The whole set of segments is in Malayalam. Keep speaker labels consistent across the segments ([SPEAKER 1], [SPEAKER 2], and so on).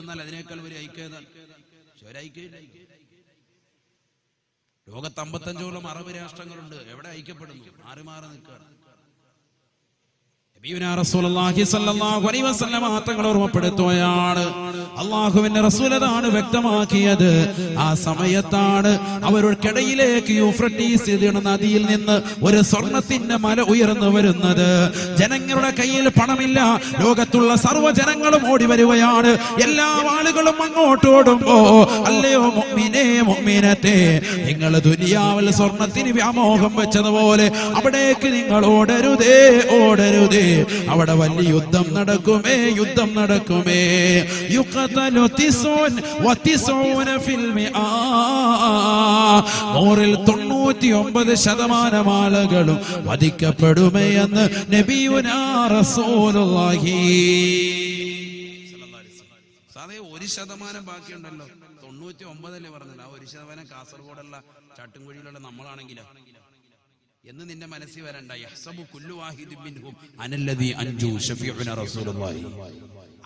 [SPEAKER 1] നിന്നാൽ അതിനേക്കാൾ വലിയ ഐക്യതാണ്. ഒരൈക്യമില്ല. ലോകത്ത് 55ഓളം അറബ് രാഷ്ട്രങ്ങളുണ്ട്. എവിടെ ഐക്യപ്പെടുന്നു? മാറി മാറി നിൽക്കുകയാണ്. തങ്ങൾ ഓർമ്മപ്പെടുത്തുകയാണ്, അള്ളാഹുവിന്റെ റസൂലതാണ് വ്യക്തമാക്കിയത്. ആ സമയത്താണ് അവർക്കിടയിലേക്ക് യൂഫ്രട്ടീസ് നദിയിൽ നിന്ന് ഒരു സ്വർണത്തിന്റെ മല ഉയർന്നു വരുന്നത്. ജനങ്ങളുടെ കയ്യിൽ പണമില്ല. ലോകത്തുള്ള സർവ്വജനങ്ങളും ഓടി വരികയാണ്. എല്ലാ ആളുകളും അങ്ങോട്ട് ഓടുമ്പോ, അല്ലയോ മുഅ്മിനേ മുഅ്മിനത്തേ, നിങ്ങൾ ദുനിയാവിൽ സ്വർണത്തിന് വ്യാമോഹം വെച്ചതുപോലെ അവിടേക്ക് നിങ്ങൾ ഓടരുതേ, ഓടരുതേ. അവിടെ വലിയ യുദ്ധം നടക്കുമേ, യുദ്ധം നടക്കുമേ. യുഖതലു 99% ആളുകളും വധിക്കപ്പെടുമേ എന്ന് നബിയുനാ റസൂലുള്ളാഹി. സാധേ 1% ബാക്കിയുണ്ടല്ലോ. 99 പറഞ്ഞില്ല. ആ 1% കാസർഗോഡല്ല ചാട്ടുംകുഴിയിലുള്ള നമ്മളാണെങ്കിലോ എന്ന് നിന്റെ മനസ്സിൽ വരണ്ട. യഹ്സബു കുല്ലു വാഹിദിൻ മിൻഹും അനല്ലദീ അൻജു ശഫീഉനാ റസൂലുള്ളാഹി.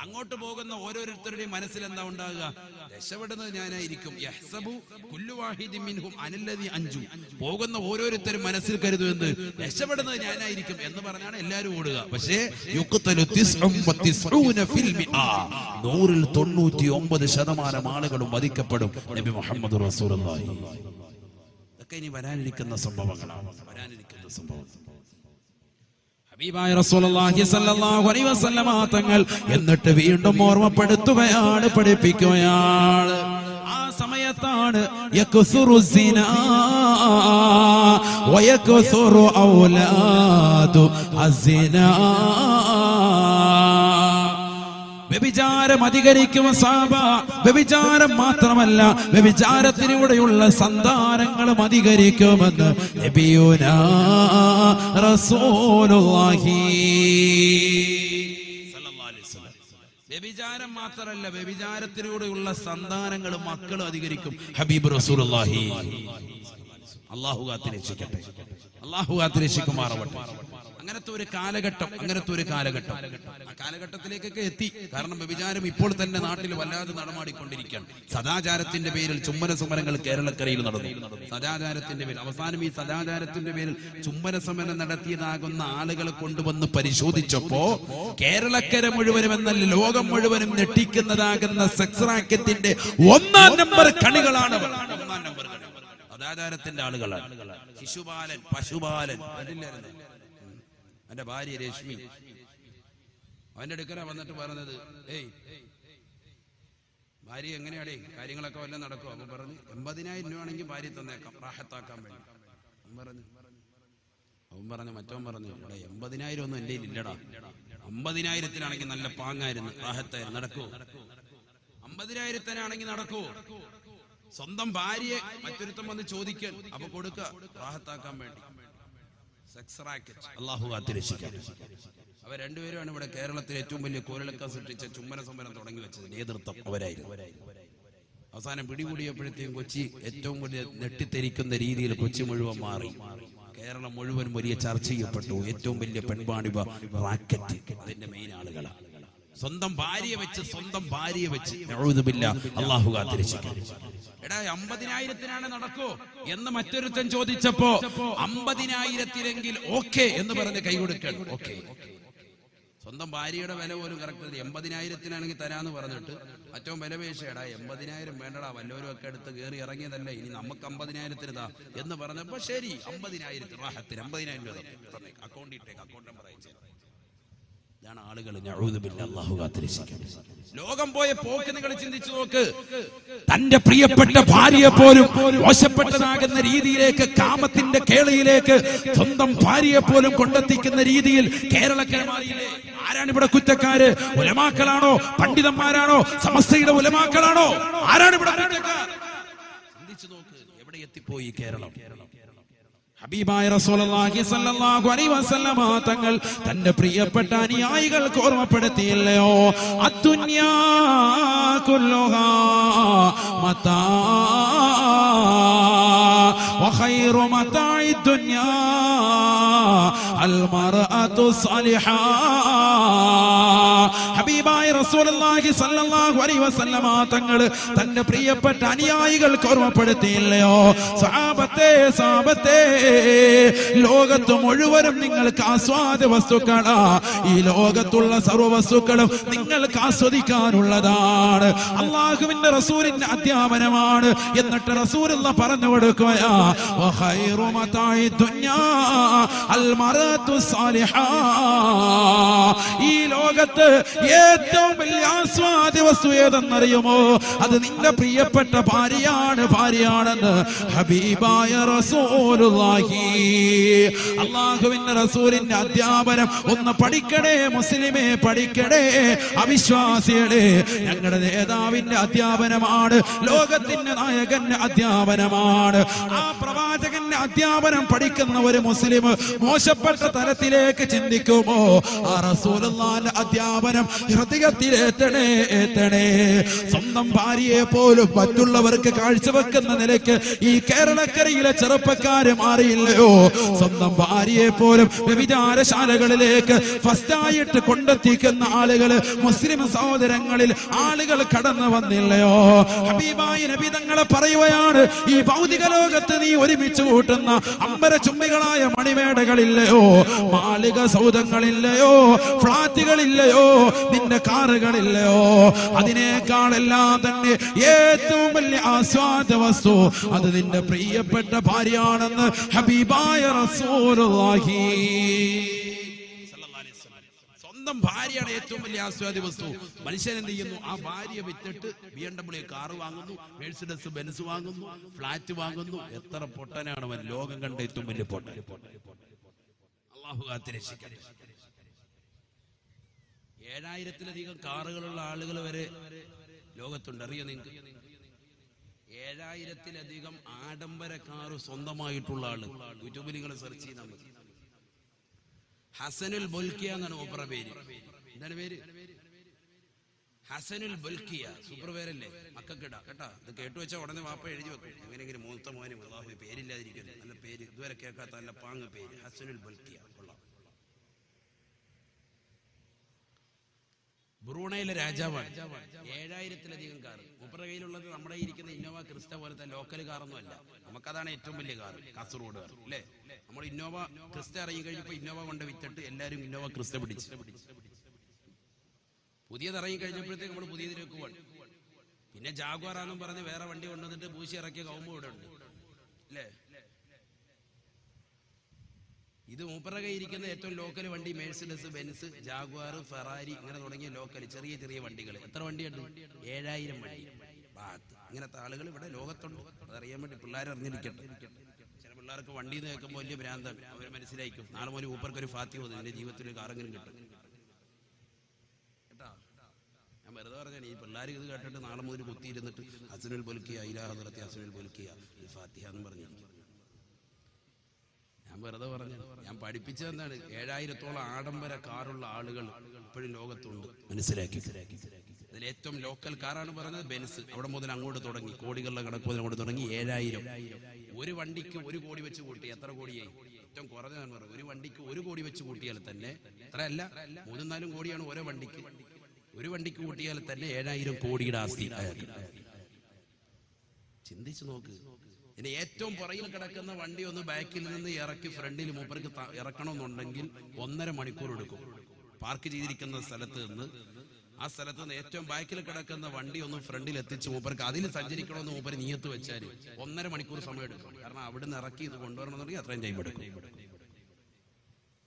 [SPEAKER 1] അങ്ങോട്ട് പോകുന്ന ഓരോരുത്തരുടെയും മനസ്സിൽ എന്താ ഉണ്ടാകുക? രക്ഷപ്പെടുന്നത് ഞാനായിരിക്കും. യഹ്സബു കുല്ലു വാഹിദിൻ മിൻഹും അനല്ലദീ അൻജു. പോകുന്ന ഓരോരുത്തരും മനസ്സിൽ കരുതുന്നത് രക്ഷപ്പെടുന്നത് ഞാനായിരിക്കും എന്ന് പറഞ്ഞാണ് എല്ലാവരും ഓടുക. പക്ഷേ യുഖ്തലു 99 ഫിൽ മിആ, 99% ആളുകളും വധിക്കപ്പെടും. നബി മുഹമ്മദ് റസൂലുള്ളാഹി. ഇനി വരാനിരിക്കുന്ന സംഭവങ്ങളാണ്. വരാനിരിക്കുന്ന സംഭവം ഹബീബായ റസൂലുള്ളാഹി സ്വല്ലല്ലാഹു അലൈഹി വസല്ലമ തങ്ങൾ എന്നിട്ട് വീണ്ടും ഓർമ്മപ്പെടുത്തുകയാണ്, പഠിപ്പിക്കുകയാണ്. ആ സമയത്താണ് യക്സുറു സിനാ വയക്സുറു ഔലാദു അസ്സിനാ. വ്യഭിചാരം അധികരിക്കും സഹാബ. വ്യഭിചാരം മാത്രമല്ല, വ്യഭിചാരത്തിലൂടെയുള്ള സന്താനങ്ങളും അധികരിക്കുമെന്ന് നബിയുനാ റസൂലുള്ളാഹി സ്വല്ലല്ലാഹു അലൈഹി വസല്ലം. വ്യഭിചാരം മാത്രമല്ല, വ്യഭിചാരത്തിലൂടെയുള്ള സന്താനങ്ങളും മക്കളും അധികരിക്കും. ഹബീബ് റസൂലുള്ളാഹി. അല്ലാഹു കാത്തിരക്ഷിക്കട്ടെ, അല്ലാഹു കാത്തിരക്ഷിക്കുമാറാവട്ടെ. അങ്ങനത്തെ ഒരു കാലഘട്ടം, ആ കാലഘട്ടത്തിലേക്കൊക്കെ എത്തി. കാരണം വ്യഭിചാരം ഇപ്പോൾ തന്നെ നാട്ടിൽ വല്ലാതെ നടമാടിക്കൊണ്ടിരിക്കുകയാണ്. സദാചാരത്തിന്റെ പേരിൽ ചുംബന സമരങ്ങൾ കേരളക്കരയിൽ നടന്നു. സദാചാരത്തിന്റെ പേരിൽ അവസാനം ഈ സദാചാരത്തിന്റെ പേരിൽ ചുംബന സമരം നടത്തിയതാകുന്ന ആളുകളെ കൊണ്ടുവന്ന് പരിശോധിച്ചപ്പോ കേരളക്കര മുഴുവനും എന്നല്ല ലോകം മുഴുവനും ഞെട്ടിക്കുന്നതാകുന്ന സെക്സ് റാക്കറ്റിന്റെ 1-ാം നമ്പർ കണികളാണ്. 1-ാം നമ്പർ സദാചാരത്തിന്റെ ആളുകളാണ്. ശിശുപാലൻ, പശുപാലൻ. എന്റെ ഭാര്യ രശ്മി അവന്റെ അടുക്കല വന്നിട്ട് പറഞ്ഞത്, ഏയ് ഭാര്യ എങ്ങനെയാടേ കാര്യങ്ങളൊക്കെ വല്ലതും നടക്കും? അപ്പൊ പറഞ്ഞു 80,000 രൂപയാണെങ്കിൽ ഭാര്യ തന്നേക്കാം, റാഹത്താക്കാൻ വേണ്ടി. അവൻ പറഞ്ഞു മറ്റവൻ പറഞ്ഞു, ഇവിടെ 80,000 ഒന്നും എന്റെ ഇല്ലടാ, 50,000-ത്തിനാണെങ്കിൽ നല്ല പാങ്ങായിരുന്നു, റാഹത്തായിരുന്നു, നടക്കൂ. 50,000-ത്തിനാണെങ്കിൽ നടക്കൂ. സ്വന്തം ഭാര്യയെ മറ്റൊരുത്തം വന്ന് ചോദിക്കാൻ, അപ്പൊ കൊടുക്കുക റാഹത്താക്കാൻ വേണ്ടി. Sex racket. അല്ലാഹു കാത്തിരക്ഷിക്കട്ടെ. അവർ രണ്ടുപേരുമാണ് ഇവിടെ കേരളത്തിൽ ഏറ്റവും വലിയ കോരളക്ക സൃഷ്ടിച്ച ചുംബന സമരം തുടങ്ങി വെച്ചത്. നേതൃത്വം അവരായിരുന്നു. അവസാനം പിടികൂടിയപ്പോഴത്തേക്കും കൊച്ചി ഏറ്റവും വലിയ നെട്ടിത്തെരിക്കുന്ന രീതിയിൽ കൊച്ചി മുഴുവൻ മാറി. കേരളം മുഴുവൻ വലിയ ചർച്ച ചെയ്യപ്പെട്ടു. ഏറ്റവും വലിയ പെൺവാണിഭ റാക്കറ്റ് അതിന്റെ മെയിൻ ആളുകളാണ്. സ്വന്തം ഭാര്യയെ വെച്ച് അല്ലാഹു കാത്തിരക്ഷിക്കട്ടെ. എടാ 50,000-ത്തിനാണ് നടക്കൂ എന്ന് മറ്റൊരുത്തൻ ചോദിച്ചപ്പോ 50,000-ത്തിലെങ്കിൽ ഓക്കെ എന്ന് പറഞ്ഞ് കൈ കൊടുക്കണം. ഓക്കെ. സ്വന്തം ഭാര്യയുടെ വില പോലും കറക്റ്റ് 80,000-ത്തിനാണെങ്കിൽ തരാന്ന് പറഞ്ഞിട്ട് മറ്റോ വില പേശയടാ 80,000 വേണ്ടടാ, വല്ലവരും ഒക്കെ എടുത്ത് കയറി ഇറങ്ങിയതല്ല, ഇനി നമുക്ക് 50,000-ത്തിന് താ എന്ന് പറഞ്ഞപ്പോ ശരി 50,000 റാഹത്തിന് 50,000 രൂപ അക്കൗണ്ട് ഇട്ടേക്ക്, അക്കൗണ്ട് നമ്പർ അയച്ചു. ഇതാണ് ആളുകൾ. അല്ലാഹു കാത്തിരക്ഷിക്കട്ടെ. ലോകം പോയ പോക്ക് നിങ്ങൾ ചിന്തിച്ചു നോക്ക്. തന്റെ പ്രിയപ്പെട്ട ഭാര്യയെ പോലും മോശപ്പെട്ടതാകുന്ന രീതിയിലേക്ക്, കാമത്തിന്റെ കേളിയിലേക്ക് സ്വന്തം ഭാര്യയെ പോലും കൊണ്ടെത്തിക്കുന്ന രീതിയിൽ കേരളക്കര മാറിയില്ലേ? ആരാണ് ഇവിടെ കുറ്റക്കാര്? ഉലമാക്കളാണോ? പണ്ഡിതന്മാരാണോ? സമസ്തയുടെ ഉലമാക്കളാണോ? ആരാണ് ഇവിടെ കുറ്റക്കാർ? ചിന്തിച്ചു നോക്ക്. എവിടെ എത്തിപ്പോയി കേരളം? ഹബീബായ റസൂലുള്ളാഹി സ്വല്ലല്ലാഹു അലൈഹി വസല്ലമ തങ്ങൾ തന്റെ പ്രിയപ്പെട്ട അനുയായികൾക്ക് ഓർമ്മപ്പെടുത്തിയില്ലയോ? അദ്ദുനിയാ കുല്ലുഹാ മതാ വഖൈറു മതാഇ ദുനിയാ അൽ മർഅതു സാലിഹാ.
[SPEAKER 2] ഹബീബായ റസൂലുള്ളാഹി സ്വല്ലല്ലാഹു അലൈഹി വസല്ലമ തങ്ങൾ തന്റെ പ്രിയപ്പെട്ട അനുയായികൾക്ക് ഓർമ്മപ്പെടുത്തിയില്ലയോ? സഹാബത്തെ ലോകത്ത് മുഴുവനും നിങ്ങൾക്ക് ആസ്വാദ വസ്തുക്കളാ. ഈ ലോകത്തുള്ള സർവ്വ വസ്തുക്കളും നിങ്ങൾക്ക് ആസ്വദിക്കാനുള്ളതാണ്. അള്ളാഹുവിന്റെ റസൂലിന്റെ അധ്യാപനമാണ്. എന്നിട്ട് റസൂലുള്ള പറഞ്ഞു കൊടുക്കുകയാ, വഖൈറു മതാഇ ദുനിയാ അൽ മറഅതു സാലിഹാ. ഈ ലോകത്ത് ഏറ്റവും വലിയ ആസ്വാദ വസ്തു ഏതെന്നറിയുമോ? അത് നിന്റെ പ്രിയപ്പെട്ട ഭാര്യയാണെന്ന് ഹബീബായ റസൂലുള്ളാഹി. അല്ലാഹുവിന്റെ റസൂലിന്റെ അധ്യാപനം ഒന്ന് പഠിക്കണേ മുസ്ലിമേ, പഠിക്കണേ അവിശ്വാസികളെ. ഞങ്ങളുടെ നേതാവിന്റെ അധ്യാപനമാണ്, ലോകത്തിന്റെ നായകന്റെ അധ്യാപനമാണ്. ആ പ്രവാചകന്റെ അധ്യാപനം പഠിക്കുന്ന ഒരു മുസ്ലിം മോശപ്പെട്ട തലത്തിലേക്ക് ചിന്തിക്കുമോ? ആ റസൂലുള്ളാഹിന്റെ അധ്യാപനം ഹൃദയത്തിലേറ്റണേ. സ്വന്തം ഭാര്യയെ പോലും മറ്റുള്ളവർക്ക് കാഴ്ചവെക്കുന്ന നിലയ്ക്ക് ഈ കേരളക്കരയിലെ ചെറുപ്പക്കാര് മാറിയില്ലയോ? സ്വന്തം ഭാര്യയെ പോലും വ്യഭിചാരശാലകളിലേക്ക് ഫസ്റ്റായിട്ട് കൊണ്ടെത്തിക്കുന്ന ആളുകൾ, മുസ്ലിം സഹോദരങ്ങളിൽ ആളുകൾ കടന്നു വന്നില്ലയോ? ഹബീബായ നബി തങ്ങളെ പറയുകയാണ്, ഈ ഭൗതിക ലോകത്ത് നീ ഒരുമിച്ച് കൂട്ടുന്ന അമ്പര ചുംബികളായ മണിമേടകളില്ലയോ, മാളിക സൗധങ്ങളില്ലയോ, ഫ്ളാറ്റുകളില്ലയോ, നിന്റെ കാറുകളില്ലയോ? അതിനേക്കാളെല്ലാം തന്നെ ഏറ്റവും വലിയ ആസ്വാദ വസ്തു അത് നിന്റെ പ്രിയപ്പെട്ട ഭാര്യയാണെന്ന് ഹബീബായ റസൂലുള്ളാഹി.
[SPEAKER 1] സ്വന്തം ഭാര്യയാണ് ഏറ്റവും വലിയ ആസ്വാദ വസ്തു. മനുഷ്യൻ എന്ത് ചെയ്യുന്നു? ആ ഭാര്യയെ വിറ്റിട്ട് BMW കാറ് വാങ്ങുന്നു, മെഴ്സിഡസ് ബെൻസ് വാങ്ങുന്നു, ഫ്ലാറ്റ് വാങ്ങുന്നു. എത്ര പൊട്ടനാണ് അവൻ! ലോകം കണ്ട ഏറ്റവും വലിയ പൊട്ടൻ. അല്ലാഹു കാത്തിരക്ഷിക്കട്ടെ. 7000-ലധികം കാറുകളുള്ള ആളുകൾ വരെ ലോകത്തുണ്ട്. അറിയോ നിങ്ങൾക്ക്? 7000-ലധികം ആഡംബര കാറ് സ്വന്തമായിട്ടുള്ള ആള്. യൂട്യൂബിൽ നിങ്ങൾ സെർച്ച് ചെയ്താൽ മതി. ഹസനുൽ ബുൽക്കിയ എന്നാണ് മൂപ്പറ പേര്. എന്താണ് പേര്? ഹസനുൽ ബുൽക്കിയ. സൂപ്പർ പേരല്ലേ? മക്കൾക്കിട കേട്ടാ. ഇത് കേട്ടു വെച്ചാൽ ഉടനെ വാപ്പ എഴുതി വെക്കും. എങ്ങനെയെങ്കിലും മൂത്ത മോനും അല്ലാഹു പേരില്ലാതിരിക്കുന്നു. നല്ല പേര്, ഇതുവരെ കേൾക്കാത്ത നല്ല പാങ്ങ് പേര്, ഹസനുൽ ബുൽക്കിയ. കൊള്ളാം. ബ്രൂണയിലെ രാജാവാണ്. 7000-ലധികം കാർ. മൂപ്പറ കയ്യിലുള്ളത് നമ്മുടെ ഇരിക്കുന്ന ഇന്നോവ ക്രിസ്റ്റ പോലത്തെ ലോക്കൽ കാറൊന്നും അല്ല. നമുക്കതാണ് ഏറ്റവും വലിയ കാർ, കാസർഗോഡ് കാർ അല്ലേ? നമ്മൾ ഇന്നോവ ക്രിസ്റ്റ ഇറങ്ങി കഴിഞ്ഞപ്പോൾ ഇന്നോവ കൊണ്ട് വിറ്റിട്ട് എല്ലാവരും ഇന്നോവ ക്രിസ്റ്റ പിടിച്ച്. പുതിയത് ഇറങ്ങി കഴിഞ്ഞപ്പോഴത്തേക്ക് നമ്മൾ പുതിയതിലേക്ക് പോകണം. പിന്നെ ജാഗ്വാറാന്നും പറഞ്ഞ് വേറെ വണ്ടി കൊണ്ടുവന്നിട്ട് പൂശി ഇറക്കിയ കൗമ്പ് ഇവിടെ ഉണ്ട് അല്ലേ? ഇത് മൂപ്പറ കയ്യിരിക്കുന്ന ഏറ്റവും ലോക്കൽ വണ്ടി മെഴ്സിഡസ് ബെൻസ്, ജാഗ്വാർ, ഫെറാരി, ഇങ്ങനെ തുടങ്ങിയ ലോക്കൽ ചെറിയ ചെറിയ വണ്ടികൾ. എത്ര വണ്ടിയുണ്ട്? 7000 വണ്ടി. ഇങ്ങനത്തെ ആളുകൾ ഇവിടെ ലോകത്തുണ്ട്. അതറിയാൻ വേണ്ടി പിള്ളേർ അറിഞ്ഞിരിക്കട്ടെ. ചില പിള്ളേർക്ക് വണ്ടി എന്ന് കേൾക്കുമ്പോൾ വലിയ ഭ്രാന്താണ്. അവർ മനസ്സിലാക്കും, നാളെ മോന് ഊപ്പർക്ക് ഒരു ഫാത്തി പോകുന്നു, എന്റെ ജീവിതത്തിൽ ഒരു കാറെങ്കിലും കിട്ടും കേട്ടാ. ഞാൻ വെറുതെ പറഞ്ഞാണ്, ഈ പിള്ളേർ ഇത് കേട്ടിട്ട് നാളെ മുതൽ കുത്തിയിരുന്നിട്ട് ഹസനുൽ ബുൽക്കിയ, ഇലാ ഹദ്റത്തി ഹസനുൽ ബുൽക്കിയ ഫാത്തിഹ എന്ന് പറഞ്ഞിരിക്കും. ഞാൻ വെറുതെ പറഞ്ഞു. ഞാൻ പഠിപ്പിച്ചതെന്താണ്? 7000-ഓളം ആഡംബര കാറുള്ള ആളുകൾ ഇപ്പോഴും ലോകത്തുണ്ട്. മനസ്സിലാക്കി. അതിൽ ഏറ്റവും ലോക്കൽ കാറാണ് പറഞ്ഞത് ബെൻസ്. അവിടെ മുതൽ അങ്ങോട്ട് തുടങ്ങി, കോടികളുടെ കണക്ക് മുതൽ അങ്ങോട്ട് തുടങ്ങി. 7000. ഒരു വണ്ടിക്ക് 1 കോടി വെച്ച് കൂട്ടി എത്ര കോടിയായി? ഏറ്റവും കുറഞ്ഞതാണ് പറഞ്ഞത്. ഒരു വണ്ടിക്ക് 1 കോടി വെച്ച് കൂട്ടിയാൽ തന്നെ അത്രയല്ല, 3-4 കോടിയാണ് ഓരോ വണ്ടിക്ക്. ഒരു വണ്ടിക്ക് കൂട്ടിയാൽ തന്നെ 7000 കോടിയുടെ ആസ്തി. ചിന്തിച്ചു നോക്ക്. ഇനി ഏറ്റവും പുറകിൽ കിടക്കുന്ന വണ്ടി ഒന്ന് ബാക്കിൽ നിന്ന് ഇറക്കി ഫ്രണ്ടിൽ മൂപ്പർക്ക് ഇറക്കണമെന്നുണ്ടെങ്കിൽ 1.5 മണിക്കൂർ എടുക്കും. പാർക്ക് ചെയ്തിരിക്കുന്ന സ്ഥലത്ത് നിന്ന്, ആ സ്ഥലത്ത് നിന്ന് ഏറ്റവും ബാക്കിൽ കിടക്കുന്ന വണ്ടി ഒന്ന് ഫ്രണ്ടിൽ എത്തിച്ച് മൂപ്പർക്ക് അതിൽ സഞ്ചരിക്കണമെന്ന് മൂപ്പര് നിയത്ത് വെച്ചാൽ 1.5 മണിക്കൂർ സമയം എടുക്കും. കാരണം അവിടെ നിന്ന് ഇറക്കി ഇത് കൊണ്ടുവരണമെന്നുണ്ടെങ്കിൽ അത്രയും ടൈം എടുക്കും.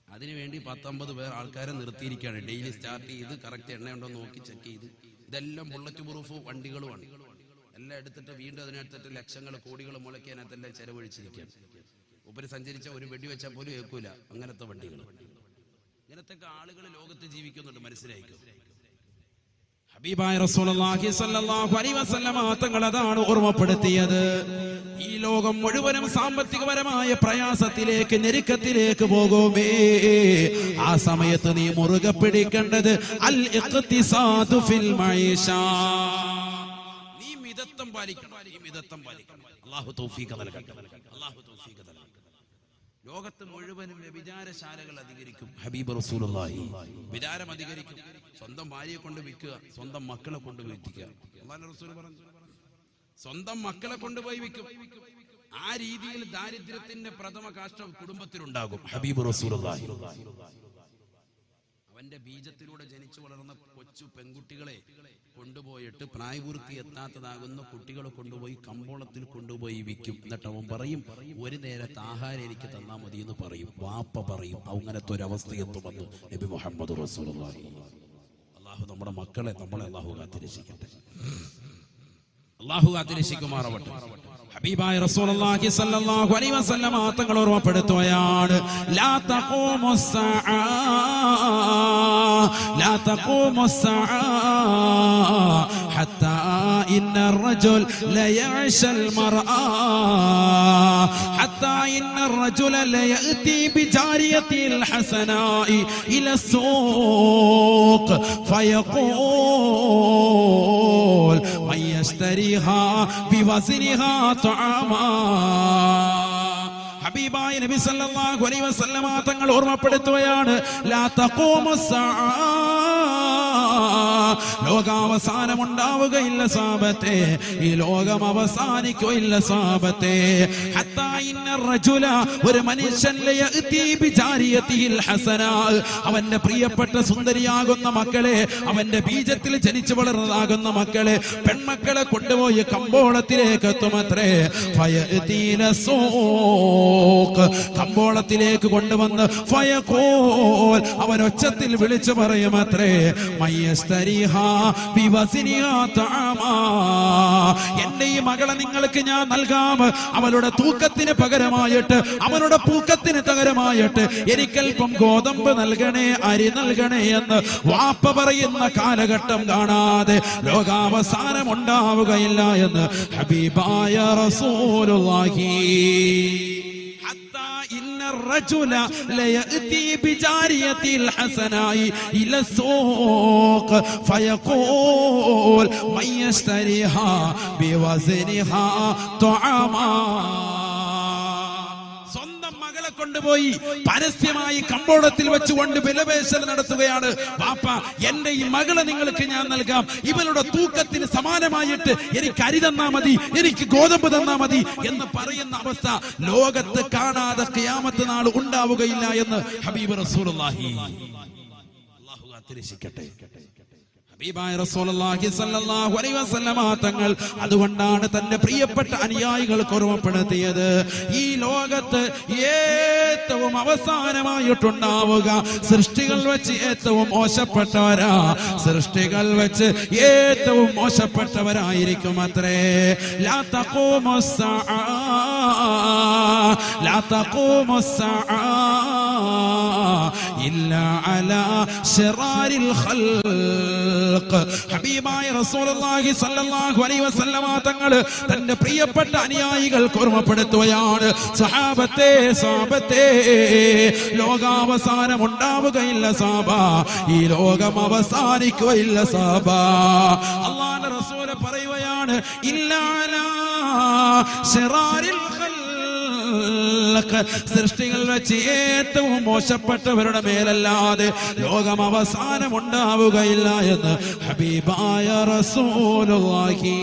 [SPEAKER 1] അതിനുവേണ്ടി 10-50 പേർ ആൾക്കാരെ നിർത്തിയിരിക്കുകയാണ്. ഡെയിലി സ്റ്റാർട്ട് ചെയ്ത് കറക്റ്റ് എണ്ണയുണ്ടോ നോക്കി ചെക്ക് ചെയ്ത്. ഇതെല്ലാം ബുള്ളറ്റ് പ്രൂഫ് വണ്ടികളുമാണ്. എല്ലാം എടുത്തിട്ട് വീണ്ടും അതിനടുത്തിട്ട് ലക്ഷങ്ങൾ കോടികൾ മുളയ്ക്ക് അതിനകത്തെല്ലാം ചെലവഴിച്ചിരിക്കുകയാണ്. ഉപരി സഞ്ചരിച്ച ഒരു വെടി വെച്ചാൽ പോലും ഏൽക്കൂല. അങ്ങനത്തെ വണ്ടികൾ. ഇങ്ങനത്തെ ആളുകൾ ലോകത്ത് ജീവിക്കുന്നുണ്ട്. മനസ്സിലായിക്കോ?
[SPEAKER 2] ഹബീബായ റസൂലുള്ളാഹി സ്വല്ലല്ലാഹു അലൈഹി വസല്ലമ തങ്ങൾ അതാണ് ഓർമ്മപ്പെടുത്തിയത്. ഈ ലോകം മുഴുവനും സാമ്പത്തികപരമായ പ്രയാസത്തിലേക്ക്, ഞെരുക്കത്തിലേക്ക് പോകുമേ. ആ സമയത്ത് നീ മുറുകെ പിടിക്കേണ്ടത് അൽ ഇഖ്തിസാദു ഫിൽ മഈഷ.
[SPEAKER 1] നീ മിതത്വം പാലിക്കണം. അല്ലാഹു തൗഫീഖ് നൽകട്ടെ. അല്ലാഹു തൗഫീഖ് നൽകട്ടെ. ലോകത്ത് മുഴുവനും വ്യഭിചാരശാലകൾ അധികരിക്കും. ഹബീബ് റസൂലുള്ളാഹി വിചാരം അധികരിക്കും. സ്വന്തം ഭാര്യയെ കൊണ്ട് വിൽക്കുക, സ്വന്തം മക്കളെ കൊണ്ട് വിൽക്കുക. അല്ലാഹുവിന്റെ റസൂൽ പറഞ്ഞു, സ്വന്തം മക്കളെ കൊണ്ടുപോയി വിൽക്കും. ആ രീതിയിൽ ദാരിദ്ര്യത്തിന്റെ പ്രഥമ കാഷ്ടം കുടുംബത്തിലുണ്ടാകും. ഹബീബ് റസൂലുള്ളാഹി അവന്റെ ബീജത്തിലൂടെ ജനിച്ചു വളർന്ന കൊച്ചു പെൺകുട്ടികളെ കൊണ്ടുപോയിട്ട് പ്രായപൂർത്തി എത്താത്തതാകുന്ന കുട്ടികളെ കൊണ്ടുപോയി കമ്പോളത്തിൽ കൊണ്ടുപോയി വിൽക്കും. എന്നിട്ട് അവൻ പറയും, ഒരു നേരത്തെ ആഹാരം എനിക്ക് തന്നാ മതി എന്ന് പറയും. വാപ്പ പറയും. അങ്ങനത്തെ ഒരു അവസ്ഥയെത്തുമെന്ന് നബി മുഹമ്മദ് റസൂലുള്ളാഹി. അള്ളാഹു നമ്മുടെ മക്കളെ നമ്മളെ അള്ളാഹു കാത്തിരക്ഷിക്കട്ടെ. അള്ളാഹു കാത്തിരക്ഷിക്കുമാറാവട്ടെ. ഹബീബായ റസൂലുള്ളാഹി സ്വല്ലല്ലാഹു അലൈഹി വസല്ലം തങ്ങൾ ഓർമ്മപ്പെടുത്തുകയാണ്, ലാ തഖൂമുസ്സഅ ലാ തഖൂമുസ്സഅ ഹത്താ ഇന്നർ റജുൽ ലയഅശൽ മർആ ഹത്താ ഇന്നർ റജുല ലയഅതി ബിജാരിയതിൽ ഹസനാഇ ഇലസ്സൂഖ് ഫയഖൂൽ മൻ യശ്തരിഹാ ബിവസ്നിഹാ ഹബീബായ നബി സല്ലല്ലാഹു അലൈഹി വസല്ലമ തങ്ങൾ ഓർമ്മപ്പെടുത്തുകയാണ്, ലാ തഖൂമുസ്സഅ ലോകാവസാനം ഉണ്ടാവുകയില്ല സാബത്തെ, ഈ ലോകം അവസാനിക്കുകയില്ല സാബത്തെ. ഹത്താ ഇന്നർ റജുല ഒരു മനുഷ്യൻ ലയഅതി ബിജാരിയതിൽ ഹസനാ അവന്റെ പ്രിയപ്പെട്ട സുന്ദരിയാകുന്ന മക്കളെ, അവന്റെ ബീജത്തിൽ ജനിച്ചു വളർന്നതാകുന്ന മക്കളെ, പെൺമക്കളെ കൊണ്ടുപോയി കമ്പോളത്തിലേക്ക് എത്തുമത്രേ. ഫയഅതീന സൂഖ് കമ്പോളത്തിലേക്ക് കൊണ്ടുവന്ന് ഫയഖൂൽ അവൻ ഒച്ചത്തിൽ വിളിച്ചു പറയുമത്രേ, എന്റെ ഈ മകളെ നിങ്ങൾക്ക് ഞാൻ നൽകാം, അവളുടെ തൂക്കത്തിന് പകരമായിട്ട്, അവളുടെ പൂക്കത്തിന് പകരമായിട്ട് എനിക്കൽപ്പം ഗോതമ്പ് നൽകണേ, അരി നൽകണേ എന്ന് വാപ്പ പറയുന്ന കാലഘട്ടം കാണാതെ ലോകാവസാനം ഉണ്ടാവുകയില്ല എന്ന് ഹബീബായ റസൂലുള്ളാഹി. الرجل ليأتي بجارية الحسناء إلى السوق فيقول من يشتريها بوزنها طعاما. കൊണ്ടുപോയി പരസ്യമായി കമ്പോളത്തിൽ വെച്ചുകൊണ്ട് വിലപേശൽ നടത്തുകയാണ്. വാപ്പ, എന്റെ ഈ മകളെ നിങ്ങൾക്ക് ഞാൻ നൽകാം, ഇവളുടെ തൂക്കത്തിന് സമാനമായിട്ട് എനിക്ക് അരി തന്നാ മതി, എനിക്ക് ഗോതമ്പ് തന്നാ മതി എന്ന് പറയുന്ന അവസ്ഥ ലോകത്ത് കാണാതെ ഖിയാമത്ത് നാൾ ഉണ്ടാവുകയില്ല എന്ന് ഹബീബ് റസൂലുള്ളാഹി. അല്ലാഹു കാത്തിരക്ഷിക്കട്ടെ. ഹബീബായ റസൂലുള്ളാഹി സ്വല്ലല്ലാഹു അലൈഹി വസല്ലമ തങ്ങൾ അതുകൊണ്ടാണ് തന്റെ പ്രിയപ്പെട്ട അനുയായികൾക്ക് ഓർമ്മപ്പെടുത്തിയത്, ഈ ലോകത്ത് ഏറ്റവും അവസാനമായിട്ടുണ്ടാവുക സൃഷ്ടികൾ വെച്ച് ഏറ്റവും മോശപ്പെട്ടവരാ, സൃഷ്ടികൾ വെച്ച് ഏറ്റവും മോശപ്പെട്ടവരായിരിക്കും അത്രേ. ലാ തഖൂമുസ്സഅ ലാ തഖൂമുസ്സഅ ഇല്ലാ അലാ ശറാരിൽ ഖൽഖ്. ഹബീബായ റസൂലുള്ളാഹി സ്വല്ലല്ലാഹു അലൈഹി വസല്ലമ തങ്ങൾ തന്റെ പ്രിയപ്പെട്ട അനുയായികൾക്ക് ഓർമ്മപ്പെടുത്തുകയാണ്, സഹാബത്തെ സഹാബത്തെ ലോകാവസാനം ഉണ്ടാവുകയില്ല സാബ, ഈ ലോകം അവസാനിക്കുകയില്ല സാബ. അല്ലാഹുവിന്റെ റസൂൽ പറയുകയാണ്, ഇല്ലാ അലാ ശറാരിൽ സൃഷ്ടികൾ വെച്ച് ഏറ്റവും മോശപ്പെട്ടവരുടെ മേലല്ലാതെ ലോകം അവസാനം ഉണ്ടാവുകയില്ല എന്ന് ഹബീബായ റസൂലുള്ളാഹി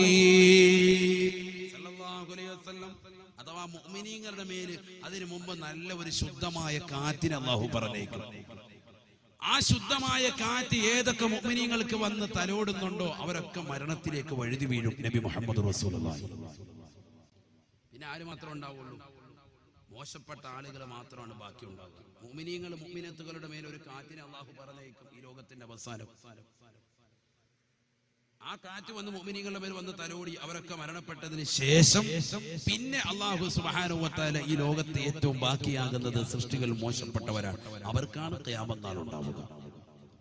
[SPEAKER 1] സല്ലല്ലാഹു അലൈഹി വസല്ലം. അഥവാ മുഅ്മിനീങ്ങളുടെ മേല് അതിനു മുമ്പ് നല്ല ഒരു ശുദ്ധമായ കാറ്റിനെ അല്ലാഹു പറഞ്ഞേക്കും. ആ ശുദ്ധമായ കാറ്റ് ഏതൊക്കെ മുഅ്മിനീങ്ങൾക്ക് വന്ന് തലോടുന്നുണ്ടോ അവരൊക്കെ മരണത്തിലേക്ക് വഴുതി വീഴും. നബി മുഹമ്മദ് റസൂലുള്ളാഹി. പിന്നെ ആര് മാത്രം ഉണ്ടാവുള്ളൂ? മോശപ്പെട്ട ആളുകൾ മാത്രമാണ് ബാക്കി ഉണ്ടാകുക. മുഅ്മിനീങ്ങൾ മുഅ്മിനത്തുകളുടെ മേൽ ഒരു കാറ്റിനെ അല്ലാഹു പറഞ്ഞേക്കും ഈ ലോകത്തിന്റെ അവസാനം. ആ കാറ്റ് വന്ന് മുഅ്മിനീങ്ങളുടെ മേൽ വന്ന് തലോടി അവരൊക്കെ മരണപ്പെട്ടതിന് ശേഷം പിന്നെ അല്ലാഹു സുബ്ഹാനഹു വ തആല ഈ ലോകത്തെ ഏറ്റവും ബാക്കിയാകുന്നത് സൃഷ്ടികൾ മോശപ്പെട്ടവരാണ്, അവർക്കാണ് ഖിയാമത്ത് നാൾ ഉണ്ടാവുക.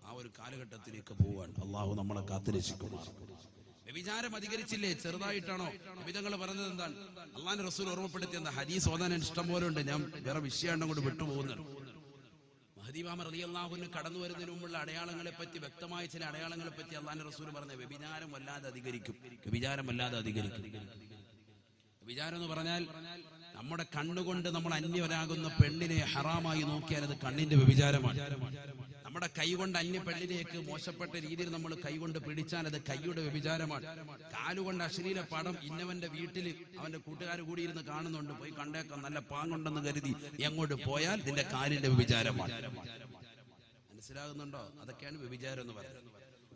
[SPEAKER 1] ആ ഒരു കാലഘട്ടത്തിലേക്ക് പോവാൻ അല്ലാഹു നമ്മളെ കാത്തുരക്ഷിക്കുമാറാകട്ടെ. വ്യഭിചാരം അധികരിച്ചില്ലേ? ചെറുതായിട്ടാണോ? നബിതങ്ങൾ പറഞ്ഞത് എന്താണ്? അള്ളാഹുവിന്റെ റസൂൽ ഓർമ്മപ്പെടുത്തിയ എന്താ? ഹദീസ് ഓതാൻ ഇഷ്ടം പോലെ ഉണ്ട്, ഞാൻ വേറെ വിഷയം കൊണ്ട് വിട്ടുപോകുന്നുണ്ട്. മഹ്ദി ഇമാം റളിയല്ലാഹു അൻഹു കടന്നു വരുന്നതിന് മുമ്പുള്ള അടയാളങ്ങളെ പറ്റി, വ്യക്തമായ ചില അടയാളങ്ങളെ പറ്റി അള്ളാഹുവിന്റെ റസൂൽ പറഞ്ഞ വ്യഭിചാരം വല്ലാതെ അധികരിക്കും. വ്യഭിചാരം വല്ലാതെ അധികരിക്കും. വ്യഭിചാരം എന്ന് പറഞ്ഞാൽ
[SPEAKER 2] നമ്മുടെ കണ്ണുകൊണ്ട് നമ്മൾ അന്യവരാകുന്ന പെണ്ണിനെ ഹറാമായി നോക്കിയാൽ അത് കണ്ണിന്റെ വ്യഭിചാരമാണ്. നമ്മുടെ കൈകൊണ്ട് അന്യ പെണ്ണിലേക്ക് മോശപ്പെട്ട രീതിയിൽ നമ്മൾ കൈകൊണ്ട് പിടിച്ചാൽ അത് കൈയുടെ വ്യഭിചാരമാണ്. കാലുകൊണ്ട് അശ്ലീല പടം ഇന്നവന്റെ വീട്ടിൽ അവന്റെ കൂട്ടുകാർ കൂടി ഇരുന്ന് കാണുന്നുണ്ട്, പോയി കണ്ടേക്കാം നല്ല പാങ്ങുണ്ടെന്ന് കരുതി എങ്ങോട്ട് പോയാൽ ഇതിന്റെ കാലിന്റെ വ്യഭിചാരമാണ്. മനസ്സിലാകുന്നുണ്ടോ? അതൊക്കെയാണ് വ്യഭിചാരം എന്ന് പറയുന്നത്.